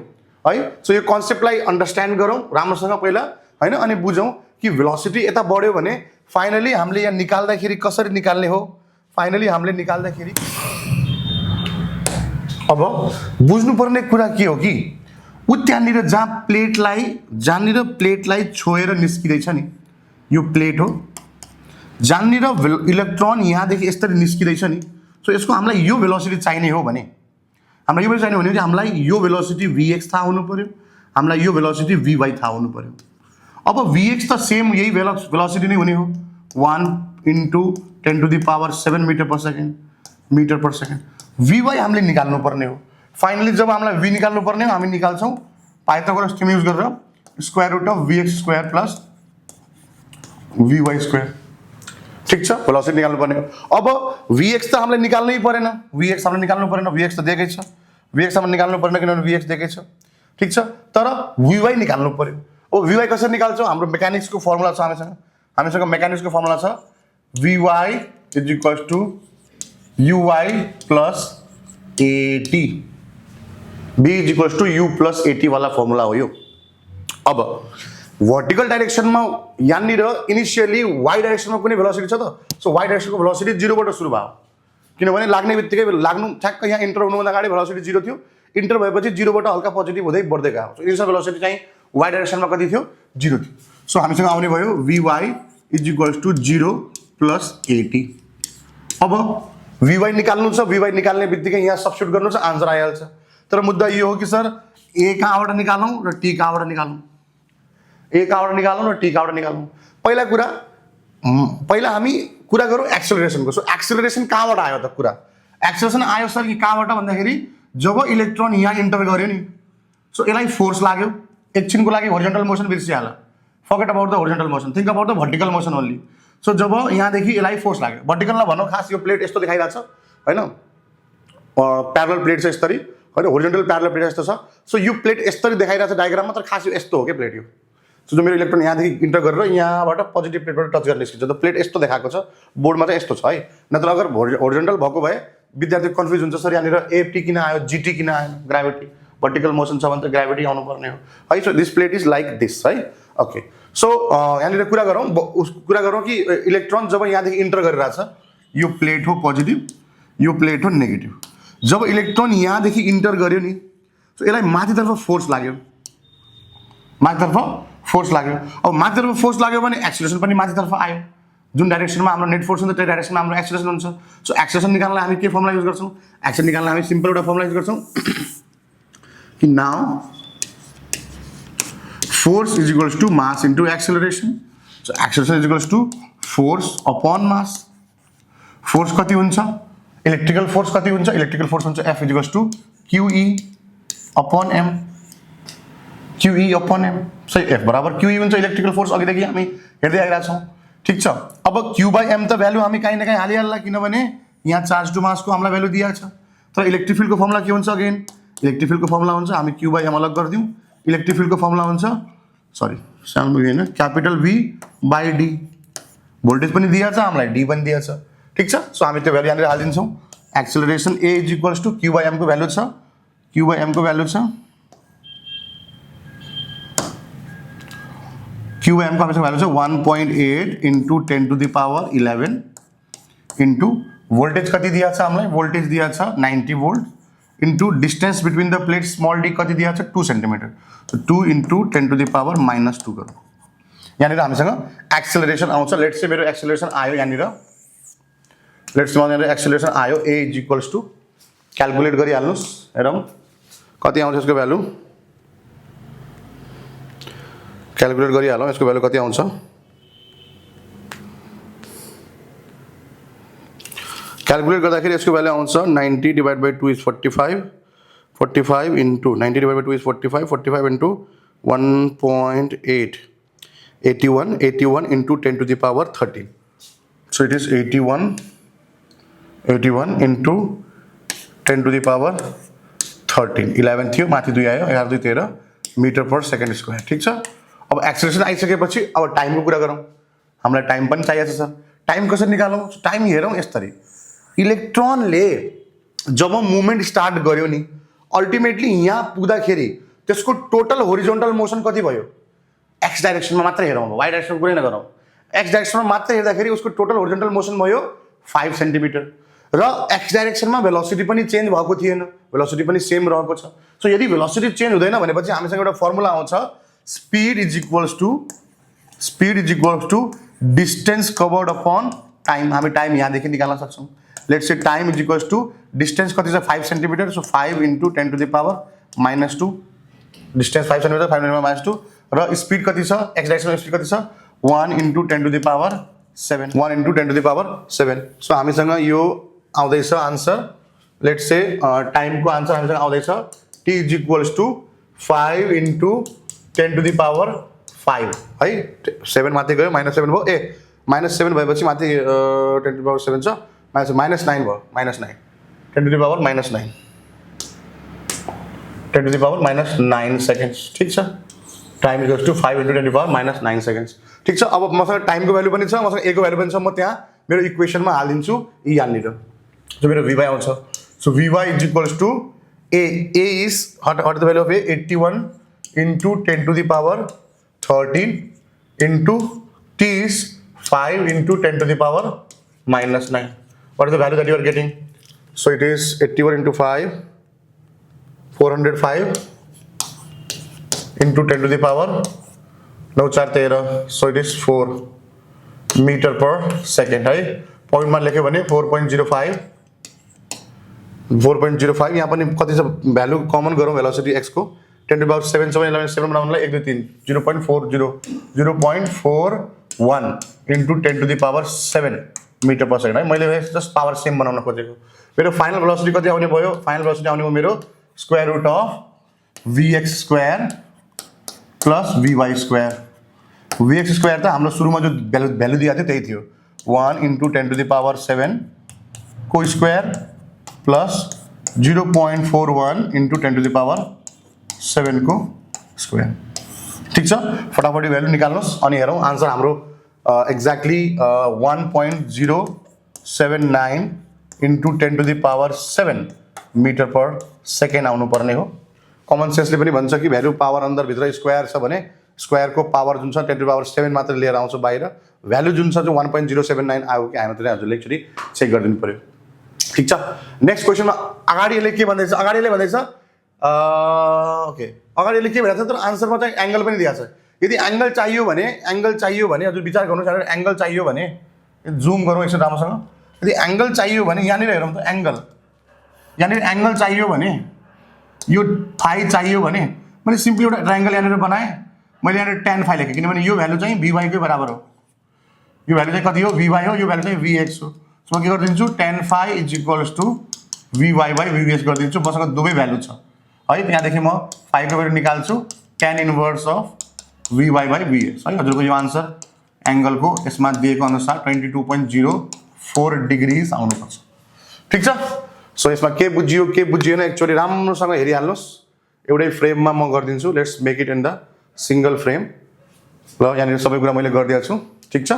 है सो यो कन्सेप्टलाई अन्डरस्ट्यान्ड गरौँ राम्रोसँग पहिला हैन अनि बुझौँ कि भेलोसिटी यता बढ्यो भने फाइनली हामीले यहाँ निकाल्दाखेरि कसरी निकाल्ने हो फाइनली हामीले निकाल्दाखेरि अब बुझ्नुपर्ने कुरा के हो कि उ त्यहाँनिर जहाँनिर प्लेटलाई छोएर निस्किँदैछ नि यो प्लेट हो जहाँनिर इलेक्ट्रोन यहाँदेखि यसरी निस्किँदैछ नि सो यसको हामीलाई यो भेलोसिटी चाहिने हो भने हामीलाई यो चाहिने भने हामीलाई यो भेलोसिटी Vx थाहा हुनु पर्यो हामीलाई यो भेलोसिटी Vy थाहा हुनु पर्यो अब Vx त सेम यही भेलोसिटी नै हुने हो 1 × 10⁻⁷ मीटर पर सेकेन्ड Vy हामीले निकाल्नु पर्ने हो फाइनली जब हामीलाई V निकाल्नु पर्ने हो हामी निकाल्छौँ पाइथागोरस थ्योरम युज गरेर square root of Vx² plus Vy² ठीक छ भेलोसिटी निकाल्नु पर्ने हो अब Vx त हामीले निकाल्नै परेन Vx हामीले निकाल्नु परेन Vx त दिएकै छ Vx हामीले निकाल्नु परेन किनभने Vx दिएकै छ ठीक छ तर Vy निकाल्नु पर्यो ओ Vy कसरी निकाल्छौँ हाम्रो मेकानिक्सको फर्मुला छ हामीसँग मेकानिक्सको फर्मुला छ Vy = Uy plus AT B = U plus AT वाला फर्मुला हो यो अब वर्टिकल डाइरेक्सनमा यहाँनिर इनिशियली वाई डाइरेक्सनमा कुनै भेलोसिटी छ त सो वाई डाइरेक्सनको भेलोसिटी 0 बाट सुरु भयो किनभने लाग्ने बित्तिकै लाग्नु ठ्याक्क यहाँ इन्टर हुनुभन्दा अगाडि भेलोसिटी 0 थियो इन्टर भएपछि 0 बाट हल्का पोजिटिभ हुँदै बढ्दै गयो सो इनिशियल भेलोसिटी चाहिँ वाई डाइरेक्सनमा कति थियो 0 थियो सो हामीसँग आउने भयो Vy = 0 plus AT अब Vy निकाल्नु छ Vy निकाल्ने बित्तिकै यहाँ सब्स्टिट्युट गर्नु छ आन्सर आइहाल्छ तर मुद्दा यो हो कि सर A कहाँबाट निकालौँ र T कहाँबाट निकालौँ ए कहाँबाट निकालौँ र टी कहाँबाट निकालौँ। पहिला हामी कुरा गरौँ एक्सेलरेसनको। सो एक्सेलरेसन कहाँबाट आयो त कुरा? एक्सेलरेसन आयो सर कि कहाँबाट भन्दाखेरि जब इलेक्ट्रोन यहाँ इन्टर गर्यो नि, सो यसलाई फोर्स लाग्यो, एकछिनको लागि होरिजोन्टल मोसन बिर्सिहाल्यो, forget about the horizontal motion, think about the vertical motion only. So जब यहाँदेखि यसलाई फोर्स लाग्यो, भर्टिकलमा भनौँ खास यो प्लेट यस्तो देखाइरहेको छ होइन, प्यारलल प्लेट छ यसरी होइन, होरिजोन्टल प्यारलल प्लेट यस्तो छ। सो यो प्लेट यसरी देखाइरहेको छ डायग्राममा, तर खास यो यस्तो हो क्या प्लेट यो। सो जो मेरो इलेक्ट्रोन यहाँदेखि इन्टर गरेर यहाँबाट पोजिटिभ प्लेटबाट टच गरेर निस्किन्छ, त प्लेट यस्तो देखाएको छ बोर्डमा चाहिँ यस्तो छ है। नत्र अगर होरिजोन्टल भएको भए विद्यार्थी कन्फ्युज हुन्छ, सर यहाँनिर एटी किन आयो, जीटी किन आएन, ग्राभिटी भर्टिकल मोसन छ भने त ग्राभिटी आउनु पर्ने हो है। So this plate is like this है। ओके, सो यहाँनिर कुरा गरौँ कि इलेक्ट्रोन जब यहाँदेखि इन्टर गरिरहेछ, यो प्लेट हो पोजिटिभ, यो प्लेट हो नेगेटिभ। जब इलेक्ट्रोन यहाँदेखि इन्टर गर्यो नि, सो यसलाई माथितर्फ फोर्स लाग्यो, माथितर्फ फोर्स लाग्यो। अब माथितर्फ फोर्स लाग्यो भने एक्सेलरेसन पनि माथितर्फ आयो, जुन डाइरेक्सनमा हाम्रो नेट फोर्स हुन्छ त्यही डाइरेक्सनमा हाम्रो एक्सेलरेसन हुन्छ। सो एक्सेलरेसन निकाल्नलाई हामी के फर्मुला युज गर्छौँ? एक्सेलरेसन निकाल्नलाई हामी सिम्पल एउटा फर्मुला युज गर्छौँ कि now force is equals to mass into acceleration. So acceleration is equals to force upon mass. Force कति हुन्छ? इलेक्ट्रिकल फोर्स कति हुन्छ? इलेक्ट्रिकल फोर्स हुन्छ F is equals to QE upon M, QE upon M. सही, एफ बराबर क्यूई हुन्छ इलेक्ट्रिकल फोर्स, अघिदेखि हामी हेर्दै आइरहेको छौँ। ठिक छ, अब क्यू बाई एम त भ्यालु हामी काहीँ न काहीँ हालिहाल्ला, किनभने यहाँ चार्ज टु मासको हामीलाई भ्यालु दिएको छ। तर इलेक्ट्रिक फिल्डको फर्मुला के हुन्छ? अगेन इलेक्ट्रिक फिल्डको फर्मुला हुन्छ, हामी क्यू बाई एम अलग गरिदिउँ। इलेक्ट्रिक फिल्डको फर्मुला हुन्छ, सरी सानो होइन, capital V by D. Voltage पनि दिएको छ हामीलाई, डी पनि दिएको छ। ठिक छ, सो हामी त्यो भ्यालु यहाँनिर हालिदिन्छौँ। Acceleration a is equals to q by एमको भ्यालु छ, क्यू बाई एमको भ्यालु छ, क्यू बाई एमको हामीसँग भ्यालु छ 1.8 into 10 to the power 11 into voltage कति दिएको छ हामीलाई? भोल्टेज दिएको छ 90 volt into distance between the plate small d कति दिएको छ? 2 centimetre. So 2 into 10 to the power -2 गरौँ। यहाँनिर हामीसँग एक्सेलरेसन आउँछ। लेट्स से मेरो एक्सेलरेसन आयो यहाँनिर, लेट्स से यहाँनिर एक्सेलरेसन आयो, ए इज इक्वल्स टू क्यालकुलेट गरिहाल्नुहोस्, हेरौँ कति आउँछ यसको भ्यालु, क्यालकुलेट गरिहालौँ यसको भ्यालु कति आउँछ। क्यालकुलेट गर्दाखेरि यसको भ्यालु आउँछ 90 divide by 2 is 45, 45 into 90 divide by 2 is 45, 45 into 1.8, 81 into 10 to the power 13। So it is 81 into 10 to the power 13, 11 थियो, माथि 2 आयो, 11 2 13 मिटर पर सेकेन्ड स्क्वायर। ठिक छ, अब एक्सेलरेसन आइसकेपछि अब टाइमको कुरा गरौँ। हामीलाई टाइम पनि चाहिएको छ सर, टाइम कसरी निकालौँ? टाइम हेरौँ यसरी, इलेक्ट्रोनले जब मुभमेन्ट स्टार्ट गर्यो नि, अल्टिमेटली यहाँ पुग्दाखेरि त्यसको टोटल होरिजोन्टल मोसन कति भयो? एक्स डाइरेक्सनमा मात्र हेरौँ, वाइ डाइरेक्सनमा कुरै नगरौँ, एक्स डाइरेक्सनमा मात्र हेर्दाखेरि उसको टोटल होरिजोन्टल मोसन भयो 5 सेन्टिमिटर, र एक्स डाइरेक्सनमा भेलोसिटी पनि चेन्ज भएको थिएन, भेलोसिटी पनि सेम रहेको छ। सो यदि भेलोसिटी चेन्ज हुँदैन भनेपछि हामीसँग एउटा फर्मुला आउँछ, speed is equals to distance covered upon time. हामी टाइम यहाँदेखि निकाल्न सक्छौँ। Let's say time is equals to distance कति छ? 5 centimetre. So 5 into 10 to the power -2, distance 5 centimetre, 5 into -2, र स्पीड कति छ? एक्स डाइरेक्सनमा स्पीड कति छ? 1 into 10 to the power 7, 1 into 10 to the power 7। So हामीसँग यो आउँदैछ आन्सर। लेट्स से टाइमको आन्सर हामीसँग आउँदैछ t is equals to 5 into 10 to the power 5 है। 7 माथि गयो, -7 भयो, -7 भएपछि माथि 10 टु द पावर 7 छ, -9 भयो, -9, 10 to the power -9, 10 to the power -9 seconds. ठिक छ, time equals to 5 into 10 to the power -9 seconds. ठिक छ, अब मसँग टाइमको भ्यालु पनि छ, मसँग ए को भ्यालु पनि छ, म त्यहाँ मेरो इक्वेसनमा हालिदिन्छु यहाँनिर, जो मेरो वी वाई आउँछ। So v y is equals to a is hot the value of a 81 into 10 to the power 13 into t is 5 into 10 to the power -9। What is the value that you are getting? So it is 81 into 5, 405 into 10 to the power 9 4 13, so it is 4 meter per second है। पॉइंट मा लेख्यो भने 4.05, 4.05 यहाँ पनि कति छ भ्यालु कमन गरौँ भेलोसिटी x को 10 to the power 7 7 11 7 बनाउनलाई 1 2 3 0.40 into 10 to the power 7 metre per second है मैले जस्ट पावर सेम बनाउन खोजेको मेरो फाइनल भेलोसिटी कति आउने भयो फाइनल भेलोसिटी आउने भयो मेरो square root of vx square plus vy square vx square त हाम्रो सुरुमा जो भ्यालु दिएको थियो त्यही थियो 1 into 10 to the power 7 को square plus 0.41 into 10 to the power 7 को स्क्वायर ठीक छ फटाफट भ्यालु निकाल्नुस् अनि हेरौँ आन्सर हाम्रो exactly 1.079 into 10 to the power 7 metre per second आउनु पर्ने हो कमन सेन्सले पनि भन्छ कि भ्यालु पावर अंदर भित्र स्क्वायर छ भने स्क्वायर को पावर जुन छ 10 to the power 7 मात्र लिएर आउँछ बाहिर भ्यालु जुन छ जो 1.079 आयो कि आएन त्यसले हजुरले एकचोटी चेक गरिदिनु पर्यो ठीक छ नेक्स्ट क्वेशनमा अगाडिले के भन्दैछ अगाडिले भन्दैछ ओके अगाडिले के भनेको छ तर आन्सरमा चाहिँ एंगल पनि दिएको छ यदि एंगल चाहियो भने हजुर विचार गर्नुस् अगर एंगल चाहियो भने जुम गरौँ एकछिन राम्रोसँग यदि एंगल चाहियो भने यहाँनिर हेरौँ त एंगल यहाँनिर एंगल चाहियो भने यो फाइ चाहियो भने मैले सिम्पली एउटा ट्रायंगल यहाँनिर बनाएँ मैले यहाँनिर tan फाइ लेखेँ किनभने यो भ्यालु चाहिँ vy कै बराबर हो यो भ्यालु चाहिँ कति हो vy हो यो भ्यालु चाहिँ vx हो सो म के गरिदिन्छु tan phi equals to vy by vx गरिदिन्छु मसँग दुवै भ्यालु छ है यहाँदेखि म फाइ को भ्यालु निकाल्छु tan inverse of vy by vx है हजुरको यो आन्सर एंगलको यसमा दिएको अनुसार 22.04 डिग्रीज आउनुपर्छ ठीक छ सो यसमा के बुझिएन एकचोटि राम्रोसँग हेरिहाल्नुस् एउटै फ्रेममा म गरिदिन्छु let's make it in the single frame ल यहाँनिर सबै कुरा मैले गरिदिएको छु ठीक छ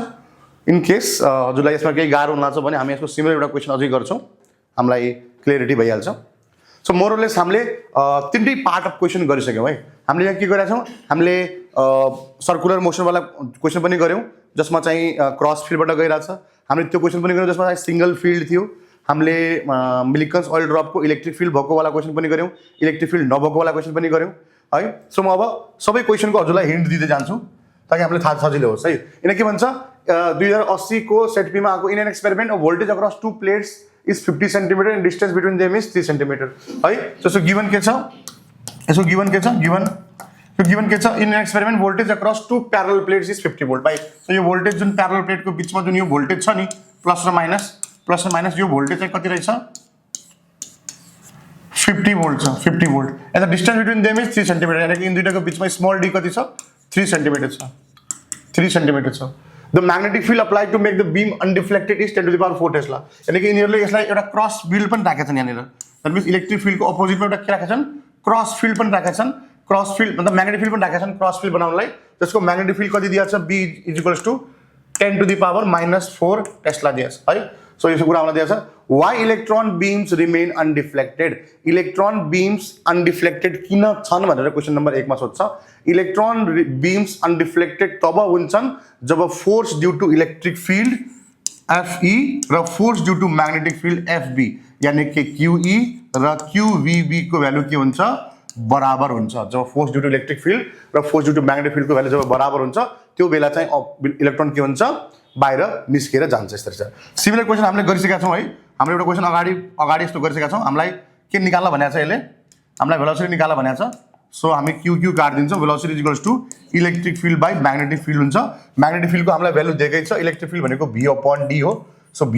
इन केस हजुरलाई यसमा केही गाह्रो हुन लाग्छ भने हामी यसको सिमिलर एउटा क्वेशन अझै गर्छौँ हामीलाई क्लियरिटी भइहाल्छ सो मोरलेस हामीले तीनटै पार्ट अफ क्वेशन गरिसक्यौँ है हामीले यहाँ के गरेका छौँ हामीले सर्कुलर मोसनवाला क्वेशन पनि गऱ्यौँ जसमा चाहिँ क्रस फिल्डबाट गइरहेछ हामीले त्यो क्वेशन पनि गऱ्यौँ जसमा चाहिँ सिंगल फिल्ड थियो हामीले मिलिकन्स ओइल ड्रपको इलेक्ट्रिक फिल्ड भएको वाला क्वेशन पनि गऱ्यौँ इलेक्ट्रिक फिल्ड नभएको वाला क्वेशन पनि गऱ्यौँ है सो म अब सबै क्वेशनको हजुरलाई हिन्ट दिँदै जान्छु ताकि हामीलाई थाहा सजिलो होस् है यहाँ के भन्छ 2080 को सेट पीमा आएको in an experiment voltage across two plates is 50 centimetre and distance between them is 3 centimetre है त्यसो गिवन के छ गिवन के छ in an experiment voltage across two parallel plates is 50 volt भाइ सो यो वोल्टेज जुन प्यारलल प्लेटको बिचमा जुन यो भोल्टेज छ नि प्लस र माइनस यो भोल्टेज चाहिँ कति रहेछ 50 वोल्ट छ 50 volt and the distance between them is 3 centimetre यानी कि इन दुईटाको बिचमा स्मल डी कति छ 3 सेन्टिमिटर छ 3 सेन्टिमिटर छ the magnetic field applied to make the beam undeflected is 10 to the power 4 tesla यानी कि यिनीहरूले यसलाई एउटा क्रस फिल्ड पनि राखेका छन् यहाँनिर द्याट मिन्स इलेक्ट्रिक फिल्डको अपोजिटमा एउटा के राखेका छन् क्रस फिल्ड पनि राखेका छन् क्रस फिल्ड मतलब म्याग्नेटिक फिल्ड पनि राखेका छन् क्रस फिल्ड बनाउनलाई त्यसको म्याग्नेटिक फिल्ड कति दिएको छ b equals to 10 to the power -4 tesla दिएको छ है सो यो कुरा आउन दिएको छ why electron beams remain undeflected electron beams undeflected किन छन् भनेर क्वेशन नम्बर 1 मा सोध्छ इलेक्ट्रोन बीम्स अनडिफ्लेक्टेड तब हुन्छन् जब force due to electric field FE र force due to magnetic field FB यानी कि QE र QVB को भ्यालु के हुन्छ बराबर हुन्छ जब force due to electric field र force due to magnetic field को भ्यालु जब बराबर हुन्छ त्यो बेला चाहिँ इलेक्ट्रोन के हुन्छ बाहिर निस्केर जान्छ यसरी छ सिमिलर क्वेशन हामीले गरिसकेका छौं है हाम्रो एउटा क्वेशन अगाडि यस्तो गरिसकेका छौं हामीलाई के निकाल्न भनेको छ यसले हामीलाई भेलोसिटी निकाल्न भनेको छ सो हामी QQ काट दिन्छौं velocity equals to electric field by magnetic field हुन्छ म्याग्नेटिक फिल्डको हामीलाई भ्यालु दिएकै छ इलेक्ट्रिक फिल्ड भनेको V/D हो सो V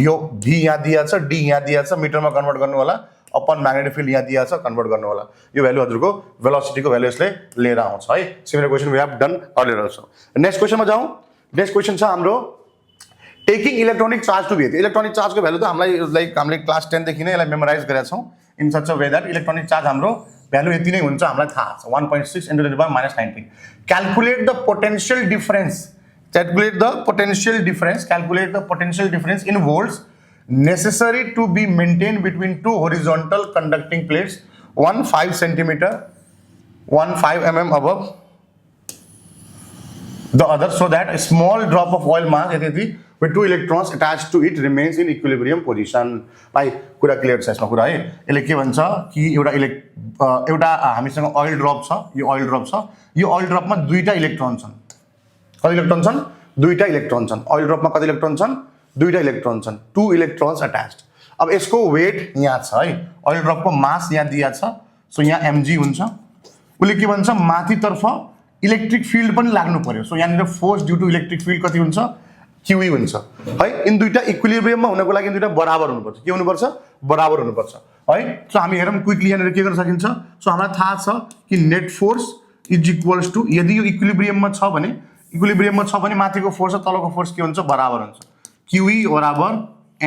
यहाँ दिएको छ D यहाँ दिएको छ मिटरमा कन्भर्ट गर्नु होला अपन म्याग्नेटिक फिल्ड यहाँ दिएको छ कन्भर्ट गर्नु होला यो भ्यालु हजुरको भेलोसिटीको भ्यालु यसले लिएर आउँछ है similar question we have done earlier also next क्वेशनमा जाउँ नेक्स्ट क्वेशन छ हाम्रो taking electronic charge to be electronic charge को भ्यालु त हामीलाई लाइक हामीले क्लास 10 देखि नै यसलाई मेमोराइज गरेका छौं in such a way that electronic charge हाम्रो भ्यालु यति नै हुन्छ हामीलाई थाहा छ 1.6 × 10⁻⁻⁹ calculate the potential difference in volts necessary to be maintained between two horizontal conducting plates, one 5 centimeter, one 5 mm above the other, so that a small drop of oil mass with two electrons attached to it remains in equilibrium position. भाइ कुरा क्लियर छ यसमा कुरा है यसले के भन्छ कि एउटा हामीसँग oil drop छ यो oil drop मा दुईटा इलेक्ट्रोन छन् कति इलेक्ट्रोन छन् दुईटा इलेक्ट्रोन छन् oil drop मा कति इलेक्ट्रोन छन् दुईटा इलेक्ट्रोन छन् 2 इलेक्ट्रोन्स अट्याच्ड अब यसको वेट यहाँ छ है oil drop को मास यहाँ दिया छ सो यहाँ mg हुन्छ उसले के भन्छ माथितर्फ इलेक्ट्रिक फिल्ड पनि लाग्नु पर्यो। सो यहाँनिर force due to electric field कति हुन्छ क्युई हुन्छ है। इन दुईटा इक्विलिब्रियममा हुनको लागि दुईटा बराबर हुनुपर्छ। के हुनुपर्छ बराबर हुनुपर्छ है। सो हामी हेरौँ क्विकली यहाँनिर के गर्न सकिन्छ। सो हामीलाई थाहा छ कि net force is equals to यदि यो इक्विलिब्रियममा छ भने माथिको फोर्स र तलको फोर्स के हुन्छ बराबर हुन्छ। क्युई बराबर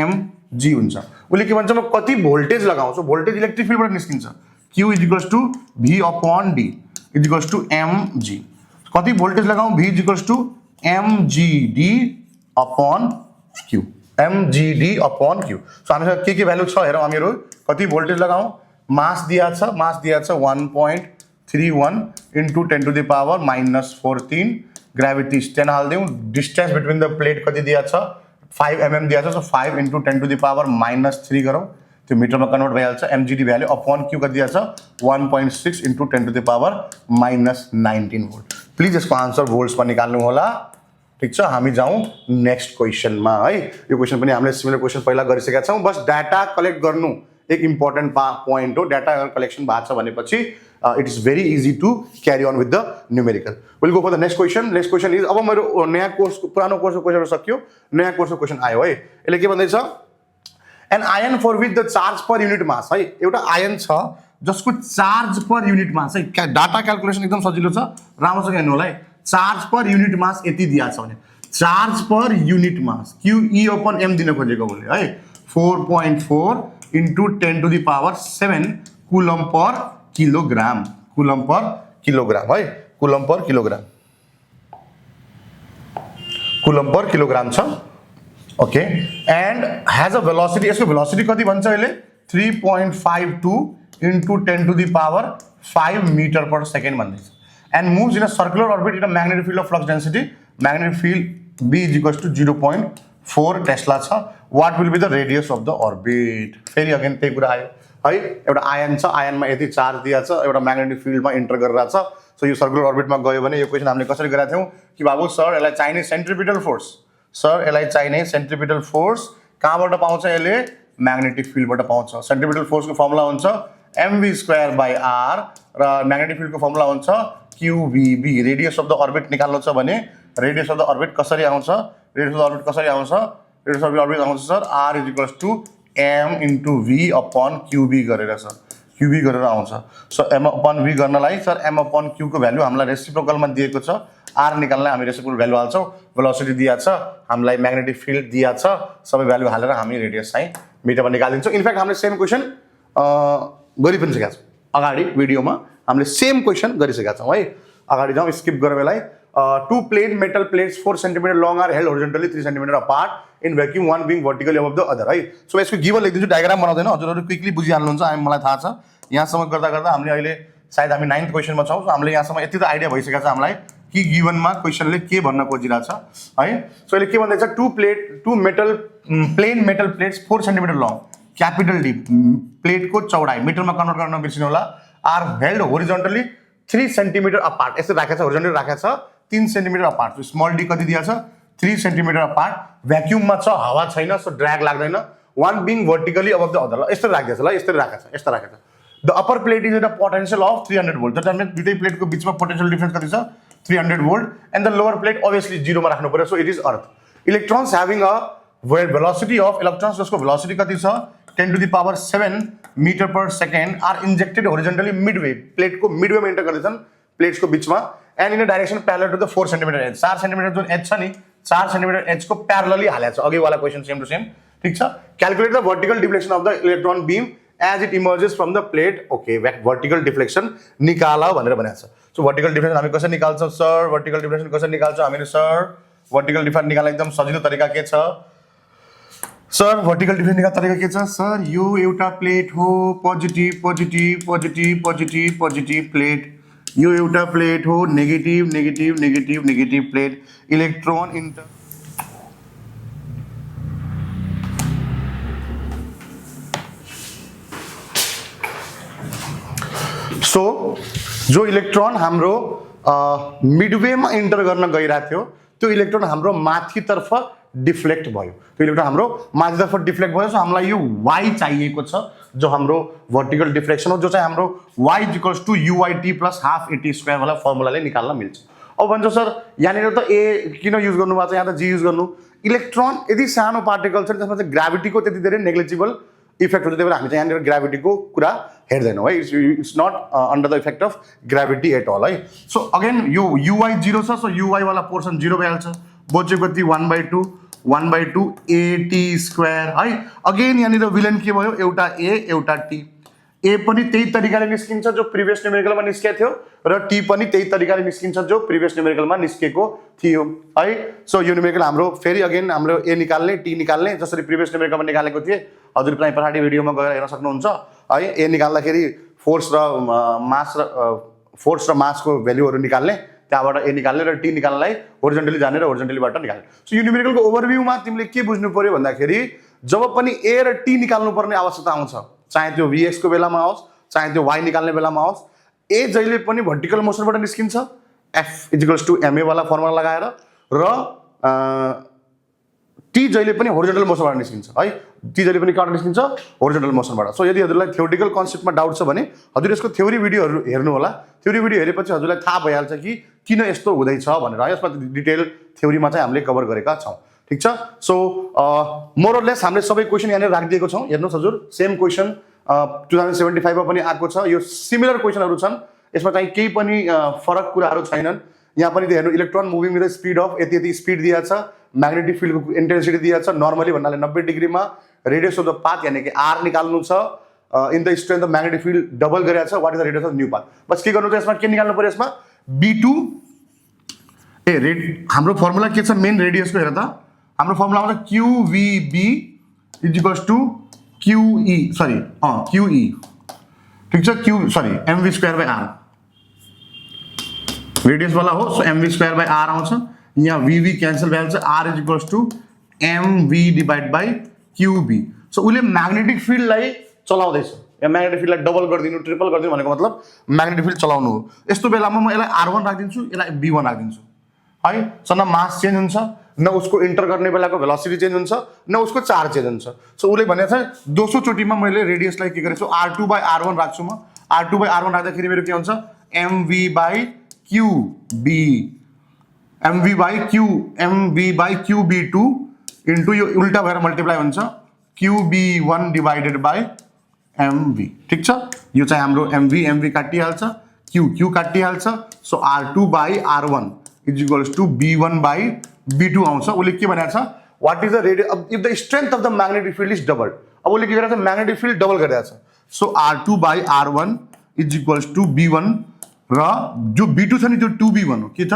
mg हुन्छ। उसले के भन्छ म कति भोल्टेज लगाउँछु भोल्टेज इलेक्ट्रिक फिल्डबाट निस्किन्छ Q is equals to V upon D is equals to mg। कति भोल्टेज लगाऊं V is equals to mgd upon Q mgd upon Q। So हामीसँग के भ्यालु छ हेरौँ हामीहरु कति भोल्टेज लगाऊं मास दिया छ 1.31 into 10 to the power -14 gravity 10 हाल्दियौं। डिस्टेंस बिट्विन द प्लेट कति दिया छ 5 mm दिया छ। So 5 into 10 to the power -3 गरौँ त्यो मिटरमा कन्भर्ट भइहाल्छ। mgd भ्यालु अपॉन Q कति दिया छ 1.6 into 10 to the power -19 volt. Please यसको आन्सर भोल्ट्समा निकाल्नु होला। ठीक छ हामी जाउँ नेक्स्ट क्वेशनमा है। यो क्वेशन पनि हामीले सिमिलर क्वेशन पहिला गरिसकेका छौं। बस डाटा कलेक्ट गर्नु एक इम्पोर्टेन्ट पोइन्ट हो। डाटा कलेक्सन भएको छ भनेपछि it is very easy to carry on with the numerical. We'll go for the next question. Next question is अब मेरो नयाँ कोर्स पुरानो कोर्सको क्वेशन सक्यो नयाँ कोर्सको क्वेशन आयो है। यसले के भन्दै छ an ion for which the charge per unit mass है। एउटा आयन छ जसको चार्ज पर युनिट मास है। डाटा क्याल्कुलेसन एकदम सजिलो छ राम्रोसँग हेर्नु होला है। चार्ज पर युनिट मास यति दिया छ भने चार्ज पर युनिट मास QE अपॉन m दिन खोजेको उसले है 4.4 into 10 to the power 7 coulomb per kilogram है। कूलम पर किलोग्राम छ okay. And has a velocity यसको वेलोसिटी कति भन्छ अहिले 3.52 into 10 to the power 5 meter per second भन्दैछ। And moves in a circular orbit in a magnetic field of flux density magnetic field B is equals to 0.4 tesla छ। What will be the radius of the orbit. फेरि अगेन त्यही कुरा आयो है। एउटा आयन छ आयनमा यति चार्ज दिया छ एउटा म्याग्नेटिक फिल्डमा इन्टर गरिरहेछ। सो यो सर्कुलर अर्बिटमा गयो भने यो क्वेशन हामीले कसरी गरेका थियौं कि बाबु सर यसलाई चाहिने सेन्ट्रिपिटल फोर्स कहाँबाट पाउँछ यसले म्याग्नेटिक फिल्डबाट पाउँछ। सेन्ट्रिपिटल फोर्सको फर्मुला हुन्छ mv²/r र म्याग्नेटिक फिल्डको फर्मुला हुन्छ qvb। Radius of the orbit निकाल्नु छ भने रेडियस अफ द अर्बिट कसरी आउँछ रेडियस अफ द अर्बिट आउँछ sir r is equals to m into v upon qb गरेर सर qb गरेर आउँछ। सो m upon v गर्नलाई सर m upon q को भ्यालु हामीलाई रेसिप्रोकलमा दिएको छ। r निकाल्नलाई हामी रेसिप्रोकल भ्यालु हाल्छौं। वेलोसिटी दिया छ हामीलाई म्याग्नेटिक फिल्ड दिया छ सबै भ्यालु हालेर हामी रेडियस चाहिँ मिटरमा निकालिदिन्छौं। इनफ्याक्ट हामीले सेम क्वेशन गरि पनि सकेका छौं अगाडि भिडियोमा हामीले सेम क्वेशन गरिसकेका छौं है। अगाडि जाउँ स्किप गरौँ यसलाई। Two plain metal plates 4 cm long are held horizontally 3 cm apart in vacuum, one being vertically above the other है। सो यसको गिभन लेखिदिन्छु डायग्राम बनाउँदैन हजुरहरु क्विकली बुझिहाल्नुहुन्छ मलाई थाहा छ। यहाँसम्म गर्दा हामीले अहिले सायद हामी 9th क्वेशनमा छौं। सो हामीले यहाँसम्म यति त आइडिया भइसकेको छ हामीलाई कि गिभनमा क्वेशनले के भन्न खोजिरहेछ है। सो यसले के भन्दैछ plane metal plates 4 cm long capital D प्लेटको चौडाइ मिटरमा कन्भर्ट गर्न नबिर्सिनु होला are held horizontally 3 cm apart. यस्तो राखेको छ होरिजोन्टली राखेको छ 3 cm अपार्ट। स्मल डी कति दिया छ 3 cm अपार्ट। भ्याक्युममा छ हावा छैन सो ड्र्याग लाग्दैन। one being vertically above the other यस्तो राखेको छ ल यस्तो राखेको छ। The upper plate is at a potential of 300 volt. जति हामीले दुईटै प्लेटको बीचमा पोटेन्शियल डिफरेन्स कति छ 300 volt and the lower plate obviously 0 मा राख्नु पर्यो। So it is earth. Electrons having a velocity of electrons जसको वेलोसिटी कति छ 10 to the power 7 meter per second are injected horizontally midway plate को मिडवे में एंटर गर्दैछन् प्लेट्स को बीचमा and in a direction parallel to the 4 cm edge 4 cm जुन एज छ नि 4 cm एज को पैरेलली हालेको छ। अघि वाला क्वेशन सेम टु सेम ठीक छ। Calculate the vertical deflection of the electron beam as it emerges from the plate. Okay vertical deflection निकाल भनेर भनेको छ। सो वर्टिकल डिफ्लेक्शन हामी कसरी निकाल्छौं सर वर्टिकल डिफ्लेक्शन कसरी निकाल्छौं हामीले सर वर्टिकल डिफ्लेक्शन निकाल्न एकदम सजिलो तरिका के छ सर वर्टिकल डिफ्लेक्शन निकाल्ने तरिका के छ सर यो एउटा प्लेट हो positive positive positive positive positive plate यो एउटा प्लेट हो negative negative negative negative plate electron enter so जो इलेक्ट्रोन हाम्रो मिडवेमा इन्टर गर्न गइरहेको थियो त्यो इलेक्ट्रोन हाम्रो माथितर्फ डिफ्लेक्ट भयो, त्यो इलेक्ट्रोन हाम्रो माथितर्फ डिफ्लेक्ट भयो। सो हामीलाई यो y चाहिएको छ जो हाम्रो भर्टिकल डिफ्लेक्सन हो, जो चाहिँ हाम्रो y = UIT + ½ AT² वाला फर्मुलाले निकाल्न मिल्छ। अब भन्छ सर यहाँनिर त a किन युज गर्नुभएको छ, यहाँ त g युज गर्नु। इलेक्ट्रोन यदि सानो पार्टिकल छ त्यसमा चाहिँ ग्राभिटीको त्यति धेरै नेग्लिजिबल इफेक्ट हुन्छ, त्यही भएर हामी चाहिँ यहाँनिर ग्राभिटीको कुरा हेर्दैनौँ है। It's not under the effect of gravity at all है। सो अगेन यो uy 0 छ, सो uy वाला पोर्सन 0 भइहाल्छ, बच्यो कति 1/2 AT² है। अगेन यहाँनिर विलेन के भयो, एउटा a एउटा t, a पनि त्यही तरिकाले निस्किन्छ जो प्रिभियस न्युमेरिकलमा निस्केको थियो र t पनि त्यही तरिकाले निस्किन्छ जो प्रिभियस न्युमेरिकलमा निस्केको थियो है। सो यो न्युमेरिकल हाम्रो फेरि अगेन हाम्रो a निकाल्ने t निकाल्ने जसरी प्रिभियस न्युमेरिकलमा निकालेको थिए हजुरलाई पछाडि भिडियोमा गएर हेर्न सक्नुहुन्छ है। a निकाल्दाखेरि फोर्स र मासको भ्यालुहरू निकाल्ने, त्यहाँबाट a निकाल्ने र t निकाल्नलाई होरिजन्टली जाने र होरिजन्टलीबाट निकाल्ने। सो यो न्युमेरिकलको ओभरभ्यूमा तिमीले के बुझ्नु पर्यो भन्दाखेरि जब पनि a र t निकाल्नु पर्ने आवश्यकता आउँछ, चाहे त्यो vx को बेलामा आओस् चाहे त्यो y निकाल्ने बेलामा आओस्, a जहिले पनि भर्टिकल मोसनबाट निस्किन्छ f = ma वाला फर्मुला लगाएर र t जहिले पनि होरिजन्टल मोसनबाट निस्किन्छ है। t जहिले पनि कहाँबाट निस्किन्छ, होरिजन्टल मोसनबाट। सो यदि हजुरलाई थ्योरिटिकल कन्सेप्टमा डाउट छ भने हजुर यसको थ्योरी भिडियोहरू हेर्नु होला। थ्योरी भिडियो हेरेपछि हजुरलाई थाहा भइहाल्छ कि किन यस्तो हुँदैछ भनेर। यसमा डिटेल थ्योरीमा चाहिँ हामीले कभर गरेका छौँ, ठिक छ। सो मोरलेस हामीले सबै क्वेसन यहाँनिर राखिदिएको छौँ। हेर्नुहोस् हजुर, सेम क्वेसन 2075 मा पनि आएको छ, यो सिमिलर क्वेसनहरू छन्, यसमा चाहिँ केही पनि फरक कुराहरू छैनन्। यहाँ पनि हेर्नु, electron moving with the speed of यति यति स्पिड दिएको छ, म्याग्नेटिक फिल्डको इन्टेन्सिटी दिएको छ नर्मली भन्नाले 90 डिग्रीमा, रेडियस अफ द पाथ यानि कि r निकाल्नु छ, in the strength of magnetic field double गरेको छ, what is the radius of new path. बस के गर्नु छ यसमा, के निकाल्नु पर्यो यसमा, b2 हाम्रो फर्मुला के छ मेन रेडियसको, हेर त हाम्रो फर्मुलामा छ qvb = QE ठीक छ, mv²/r रेडियस वाला हो। सो mv²/r आउँछ, यहाँ vv क्यान्सल भइहाल्छ, r = mv/qb। सो उसले म्याग्नेटिक फिल्डलाई चलाउँदैछ, या म्याग्नेटिक फिल्डलाई डबल गरिदिनु ट्रिपल गरिदिनु भनेको मतलब म्याग्नेटिक फिल्ड चलाउनु हो। यस्तो बेलामा म यसलाई r1 राखिदिन्छु, यसलाई b1 राखिदिन्छु है। सो न मास चेन्ज हुन्छ, न उसको इन्टर गर्ने बेलाको भेलोसिटी चेन्ज हुन्छ, न उसको चार्ज चेन्ज हुन्छ। सो उसले भनेको छ दोस्रो चोटिमा मैले रेडियसलाई के गरेछु, r2/r1 राख्छु म। r2/r1 राख्दाखेरि मेरो के हुन्छ, mv/qb2 इन्टु यो उल्टा भएर मल्टिप्लाई हुन्छ qb1/mv, ठिक छ। यो चाहिँ हाम्रो mv काटिहाल्छ, q काटिहाल्छ। सो r2/r1 = b1/b2 आउँछ। उसले के भनेको छ, what is the radius if the strength of the magnetic field is double. अब उसले के गरेको छ, म्याग्नेटिक फिल्ड डबल गरिरहेको छ। सो r2/r1 = b1 र जो b2 छ नि त्यो 2b1 हो, के छ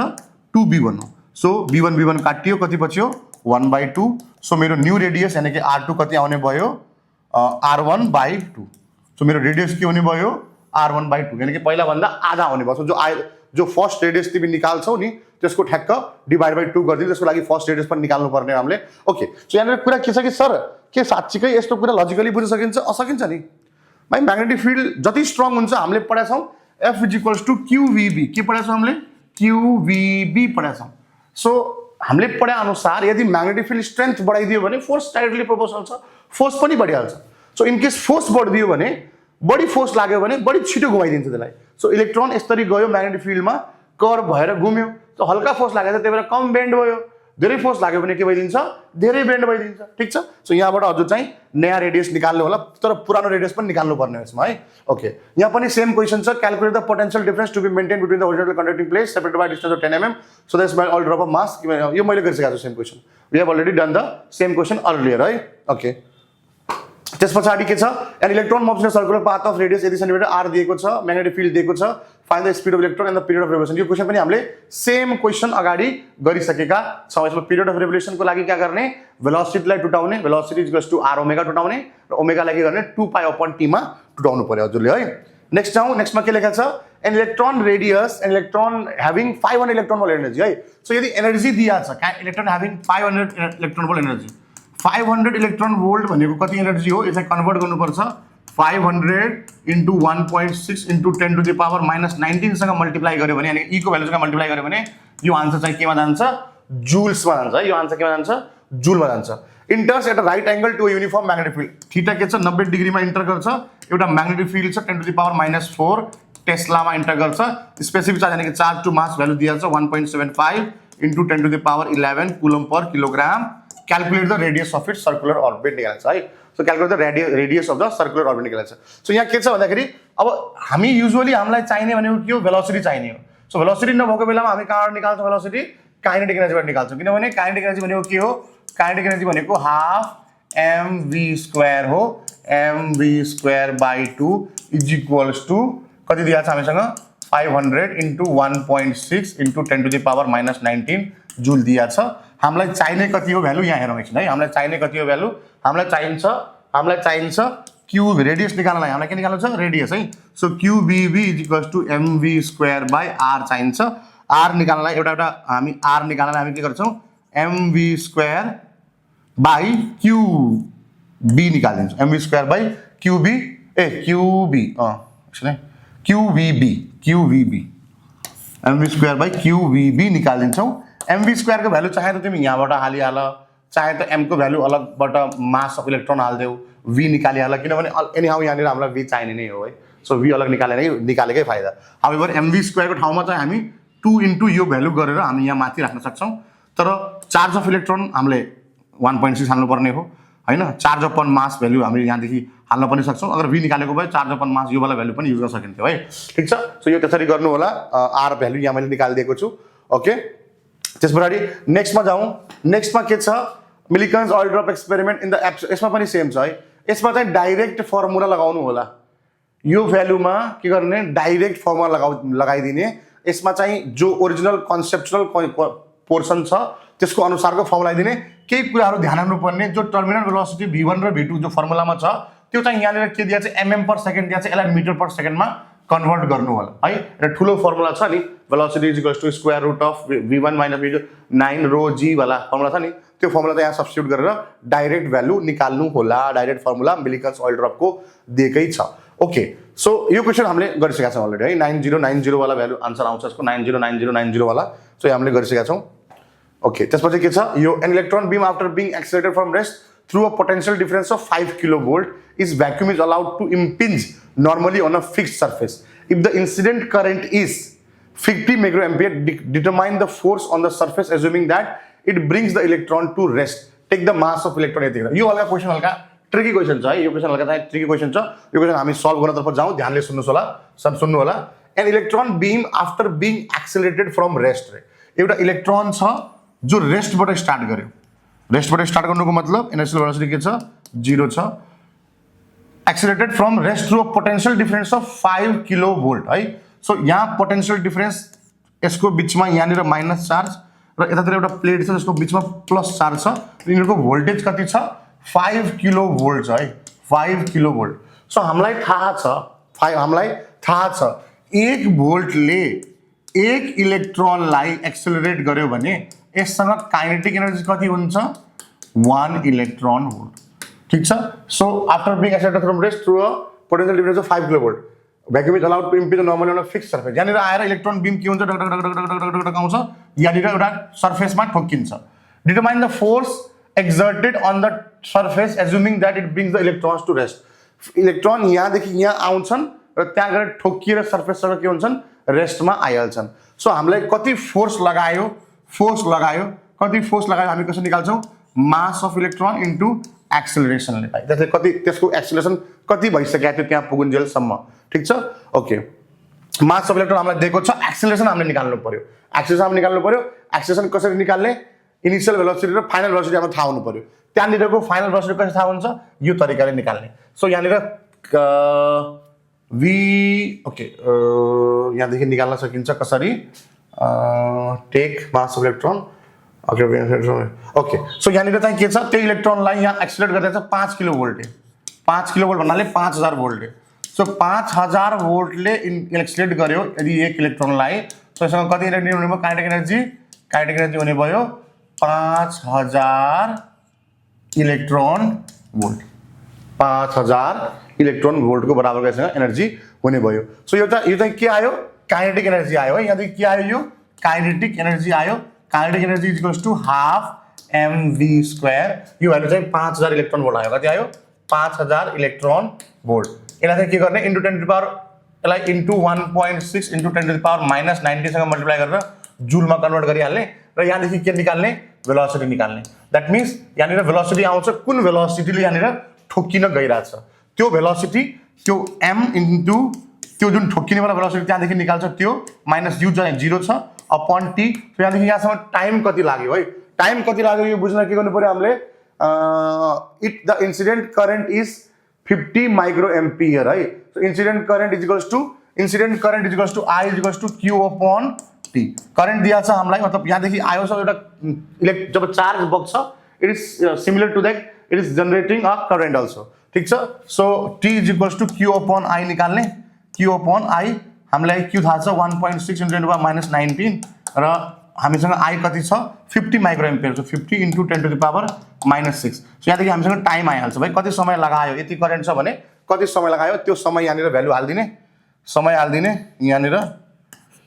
2b1 हो। सो b1 काटियो, कति बच्यो 1/2। सो मेरो न्यू रेडियस यानी कि r2 कति आउने भयो, r1/2। सो मेरो रेडियस के हुने भयो, r1/2 यानी कि पहिला भन्दा आधा हुने भयो। सो जो फर्स्ट रेडियस तिमी निकाल्छौ नि त्यसको ठ्याक्क /2 गरिदिनु, त्यसको लागि फर्स्ट रेडियस पनि निकाल्नु पर्ने हामीले। ओके, सो यहाँनिर कुरा के छ कि सर के साँच्चीकै यस्तो कुरा लजिकली बुझ्न सकिन्छ, असकिन्छ नि भाइ। म्याग्नेटिक फिल्ड जति स्ट्रङ हुन्छ हामीले पढाएको छौँ F = QVB, के पढाएको छौँ हामीले, QVB पढाएको छौँ। सो हामीले पढाए अनुसार यदि म्याग्नेटिक फिल्ड स्ट्रेन्थ बढाइदियो भने फोर्स डाइरेक्टली प्रोपोर्सनल छ, फोर्स पनि बढिहाल्छ। सो इन केस फोर्स बढिदियो भने, बढी फोर्स लाग्यो भने बढी छिटो घुमाइदिन्छ त्यसलाई। सो इलेक्ट्रोन यसरी गयो म्याग्नेटिक फिल्डमा, कर्व भएर घुम्यो। सो हल्का फोर्स लागेको छ त्यही भएर कम बेन्ड भयो, धेरै फोर्स लाग्यो भने के भइदिन्छ, धेरै बेन्ड भइदिन्छ, ठिक छ। सो यहाँबाट हजुर चाहिँ नयाँ रेडियस निकाल्नु होला, तर पुरानो रेडियस पनि निकाल्नु पर्ने हो यसमा है। ओके, यहाँ पनि सेम क्वेसन छ, calculate the potential difference to be maintain between the original conducting plate separated by distance of 10 mm so that by all drop of mass. यो मैले गरिसकेको छु same question, we have already done the same question earlier है। ओके, त्यस पछाडि के छ, an electron moves in a circular path of radius यति सेन्टिमिटर r दिएको छ, म्याग्नेटिक फिल्ड दिएको छ, find the speed of electron and the period of revolution. यो क्वेसन पनि हामीले सेम क्वेसन अगाडि गरिसकेका छौँ। यसमा पिरियड अफ रेभोल्युसनको लागि क्या गर्ने, भेलोसिटीलाई टुटाउने, भेलोसिटी = r ω टुटाउने र ओमेगालाई के गर्ने 2π/t मा टुटाउनु पर्यो हजुरले है। नेक्स्ट जाउँ, नेक्स्टमा के लेखेको छ, an electron radius an electron having 500 electron volt energy है। सो यदि एनर्जी दिएको छ electron having 500 electron volt energy, 500 electron volt भनेको कति एनर्जी हो, यसलाई कन्भर्ट गर्नुपर्छ 500 × 1.6 × 10⁻⁻19 सँग मल्टिप्लाई गर्यो भने यानी e को भ्यालुसँग मल्टिप्लाई गर्यो भने यो आन्सर चाहिँ केमा जान्छ, जुल्समा जान्छ है। यो आन्सर केमा जान्छ, जुलमा जान्छ। Enters at a right angle to uniform magnetic field, theta के 90 डिग्री में इंटर गर्छ, एउटा मैग्नेटिक फील्ड छ 10⁻⁻⁴ टेस्ला में इंटर गर्छ। स्पेसिफिक चार्ज यानी कि चार्ज टू मास भ्यालु दिया 1.75 into 10⁻11 coulomb per kilogram. Calculate the radius of its circular orbit निकाल्छ है। So calculate the radius of the circular orbit निकाल्छ। सो यहाँ के छ भन्दाखेरि अब हामी युजुअली हामीलाई चाहिने भनेको के हो, भेलोसिटी चाहिने हो। सो भेलोसिटी नभएको बेलामा हामी कहाँबाट निकाल्छौँ भेलोसिटी, काइनेटिक एनर्जीबाट निकाल्छौँ, किनभने काइनेटिक एनर्जी भनेको के हो, काइनेटिक एनर्जी भनेको हाफ mv² हो, mv²/2 इज इक्वल्स टू कति दिया छ हामीसँग 500 into 1.6 into 10⁻⁻19 जूल दिया छ। हामीलाई चाहिने कति हो भ्यालु यहाँ हेरौँ एकछिन है। हामीलाई चाहिने कति हो भ्यालु, हामीलाई चाहिन्छ क्यूब रेडियस निकाल्नलाई, हामीलाई के निकाल्नु छ रेडियस है। So QBB is equals to mv²/r चाहिन्छ। r निकाल्नलाई एउटा हामी r निकाल्नलाई हामी के गर्छौँ mv²/QB निकालिदिन्छौँ, mv²/QB QVB mv²/QVB निकालिदिन्छौँ। mv² को भ्यालु चाहे त तिमी यहाँबाट हालिहाल, चाहे त m को भ्यालु अलगबाट मास अफ इलेक्ट्रोन हालिदेऊ, v निकालिहाल, किनभने एनीहाउ यहाँनिर हामीलाई v चाहिने नै हो है। सो v अलग निकालेकै फाइदा। हाउएभर mv² को ठाउँमा चाहिँ हामी 2 into यो भ्यालु गरेर हामी यहाँ माथि राख्न सक्छौँ। तर चार्ज अफ इलेक्ट्रोन हामीले 1.6 हाल्नुपर्ने हो हैन। चार्ज अपन मास भ्यालु हामीले यहाँदेखि हाल्न पनि सक्छौँ। अगर v निकालेको भए चार्ज अपन मास यो वाला भ्यालु पनि युज गर्न सकिन्थ्यो है। ठीक छ। सो यो त्यसरी गर्नु होला। r भ्यालु यहाँ मैले निकालिदिएको छु। ओके, त्यस पछाडि नेक्स्टमा जाउँ। नेक्स्टमा के छ, Millikan's oil drop experiment in the यसमा पनि सेम छ है। यसमा चाहिँ डाइरेक्ट फर्मुला लगाउनु होला। यो भ्यालुमा के गर्ने, डाइरेक्ट फर्मुला लगाइदिने। यसमा चाहिँ जो ओरिजिनल कन्सेप्चुअल पोर्सन छ त्यसको अनुसारको फर्मुला दिने। केही कुराहरू ध्यान राख्नुपर्ने, जो टर्मिनल भेलोसिटी v1 र v2 जो फर्मुलामा छ त्यो चाहिँ यहाँनिर के दिया छ mm/s दिया छ, यसलाई मीटर/s मा कन्भर्ट गर्नु होला है। एउटा ठुलो फर्मुला छ नि, velocity is equals to square root of v1 - v2 9 ρg वाला फर्मुला छ नि, त्यो फर्मुला त यहाँ सब्स्टिट्युट गरेर डाइरेक्ट भ्यालु निकाल्नु होला। Direct formula Millikan's oil drop को दिएकै छ। ओके, सो यो क्वेसन हामीले गरिसकेका छौँ अलरेडी है। 9090 वाला भ्यालु आन्सर आउँछ यसको, 909090 वाला। सो यो हामीले गरिसकेका छौँ। ओके, त्यसपछि के छ, यो an electron beam after being accelerated from rest through a potential difference of 5 kilovolt is vacuum is allowed to impinge normally on a fixed surface. If the incident current is 50 microampere, determine the force on the surface assuming that it brings the electron to rest. Take the mass of electron. यो हल्का क्वेसन हल्का ट्रिकी क्वेसन छ है। यो क्वेसन हल्का चाहिँ ट्रिकी क्वेसन छ। यो क्वेसन हामी सल्भ गर्नतर्फ जाउँ, ध्यानले सुन्नुस् होला, सब सुन्नु होला। An electron beam after being accelerated from rest रे, एउटा इलेक्ट्रोन छ जो रेस्टबाट स्टार्ट गर्यो। रेस्टबाट स्टार्ट गर्नुको मतलब इनिशियल भेलोसिटी के छ 0 छ। Accelerated from rest through a potential difference of 5 kilovolt है। सो यहाँ पोटेंशियल डिफरेंस यसको बीचमा यहाँनिर माइनस चार्ज र यतातिर एउटा प्लेट छ जसको बीचमा प्लस चार्ज छ। यिनीहरूको भोल्टेज कति छ 5 किलोभोल्ट छ है, 5 किलोभोल्ट। सो हामीलाई थाहा छ 1 भोल्टले 1 इलेक्ट्रोनलाई एक्सिलरेट गर्यो भने यससँग काइनेटिक एनर्जी कति हुन्छ 1 इलेक्ट्रॉन वोल्ट। ठीक छ। So after being accelerated from rest through a potential difference of 5 kilovolt, vacuum is allowed to impinge normally on a fixed surface. यहाँनिर आएर इलेक्ट्रोन बीम के हुन्छ ढक ढक ढक ढक ढक ढक आउँछ, यहाँनिर एउटा सर्फेसमा ठोक्किन्छ। Determine the force exerted on the surface assuming that it brings the electrons to rest. Electron यहाँदेखि यहाँ आउँछन् र त्यहाँ गएर ठोकिएर सर्फेससँग के हुन्छन् रेस्टमा आइहाल्छन्। सो हामीलाई कति फोर्स लगायो हामी कसरी निकाल्छौँ मास अफ इलेक्ट्रोन इन्टु एक्सेलरेसनले पाइ। त्यसले कति त्यसको एक्सेलरेसन कति भइसक्यो त्यो त्यहाँ पुगुन्जेलसम्म। ठीक छ। ओके, मास अफ इलेक्ट्रोन हामीलाई दिएको छ, एक्सेलरेसन हामीले निकाल्नु पर्यो। एक्सेलरेसन कसरी निकाल्ने, इनिशियल भेलोसिटी र फाइनल भेलोसिटी हामीलाई थाहा हुनु पर्यो। त्यहाँनिरको फाइनल भेलोसिटी कसरी थाहा हुन्छ यो तरिकाले निकाल्ने। सो यहाँनिर यहाँदेखि निकाल्न सकिन्छ कसरी, take mass of electron. Okay, so यहाँनिर चाहिँ के छ, त्यो इलेक्ट्रोनलाई यहाँ एक्सिलरेट गर्दैछ 5 किलोभोल्ट। 5 किलोभोल्ट भन्नाले 5000 भोल्ट। सो 5000 भोल्टले एक्सिलरेट गर्यो यदि 1 इलेक्ट्रोनलाई, सो यससँग कति एनर्जी हुने भयो, काइनेटिक एनर्जी हुने भयो 5000 इलेक्ट्रोन वोल्ट। 5000 इलेक्ट्रोन वोल्ट को बराबर यससँग एनर्जी हुने भयो। सो यो चाहिँ के आयो, काइनेटिक एनर्जी आयो है। यहाँदेखि के आयो, यो काइनेटिक एनर्जी आयो। Kinetic energy is equals to half mv², यो भ्यालु चाहिँ 5000 इलेक्ट्रोन भोल्ट आयो। कति आयो? 5000 इलेक्ट्रोन भोल्ट। यसलाई चाहिँ के गर्ने? इन्टु 10 टु द पावर, यसलाई into 1.6 into 10 to the power minus 19 सँग मल्टिप्लाई गरेर जुलमा कन्भर्ट गरिहाल्ने र यहाँदेखि के निकाल्ने? भेलोसिटी निकाल्ने। द्याट मिन्स यहाँनिर भेलोसिटी आउँछ, कुन भेलोसिटीले यहाँनिर ठोकिन गइरहेछ त्यो भेलोसिटी, त्यो m इन्टु त्यो जुन ठोकिनेवाला भेलोसिटी त्यहाँदेखि निकाल्छ, त्यो माइनस u चाहिँ 0 छ अपन t। सो यहाँदेखि यहाँसम्म टाइम कति लाग्यो है? टाइम कति लाग्यो यो बुझ्न के गर्नु पर्यो हामीले? It the incident current is 50 micro ampere है। So incident current is equals to I is equals to Q upon T। Current दिया छ हामीलाई, मतलब यहाँदेखि आयो छ एउटा जब चार्ज बग्छ, it is similar to that, it is generating a current also. ठीक छ। So T is equals to Q upon I निकाल्ने। Q अपन I हामीलाई Q थाहा छ 1.6 into 10 to the power minus 19 र हामीसँग I कति छ? 50 माइक्रो एम्पियर छ। 50 into 10 to the power minus 6। So यहाँदेखि हामीसँग टाइम आइहाल्छ भाइ, कति समय लगायो, यति करेन्ट छ भने कति समय लगायो, त्यो समय यहाँनिर भ्यालु हाल्दिने, समय हाल्दिने, यहाँनिर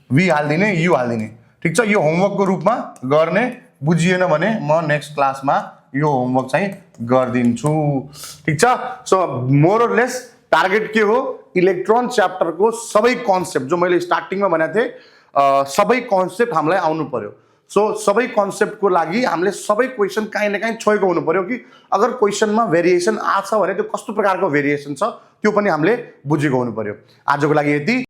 v हाल्दिने, u हाल्दिने। ठीक छ। यो होमवर्कको रूपमा गर्ने, बुझिएन भने म नेक्स्ट क्लासमा यो होमवर्क चाहिँ गरिदिन्छु। ठीक छ। सो मोर और लेस टार्गेट के हो? इलेक्ट्रोन च्याप्टरको सबै कन्सेप्ट जो मैले स्टार्टिङमा भनेको थिएँ, सबै कन्सेप्ट हामीलाई आउनु पर्यो। सो सबै कन्सेप्टको लागि हामीले सबै क्वेसन काहीँ न काहीँ छोएको हुनु पर्यो कि अगर क्वेसनमा भेरिएसन आछ भने त्यो कस्तो प्रकारको भेरिएसन छ त्यो पनि हामीले बुझेको हुनु पर्यो। आजको लागि यति।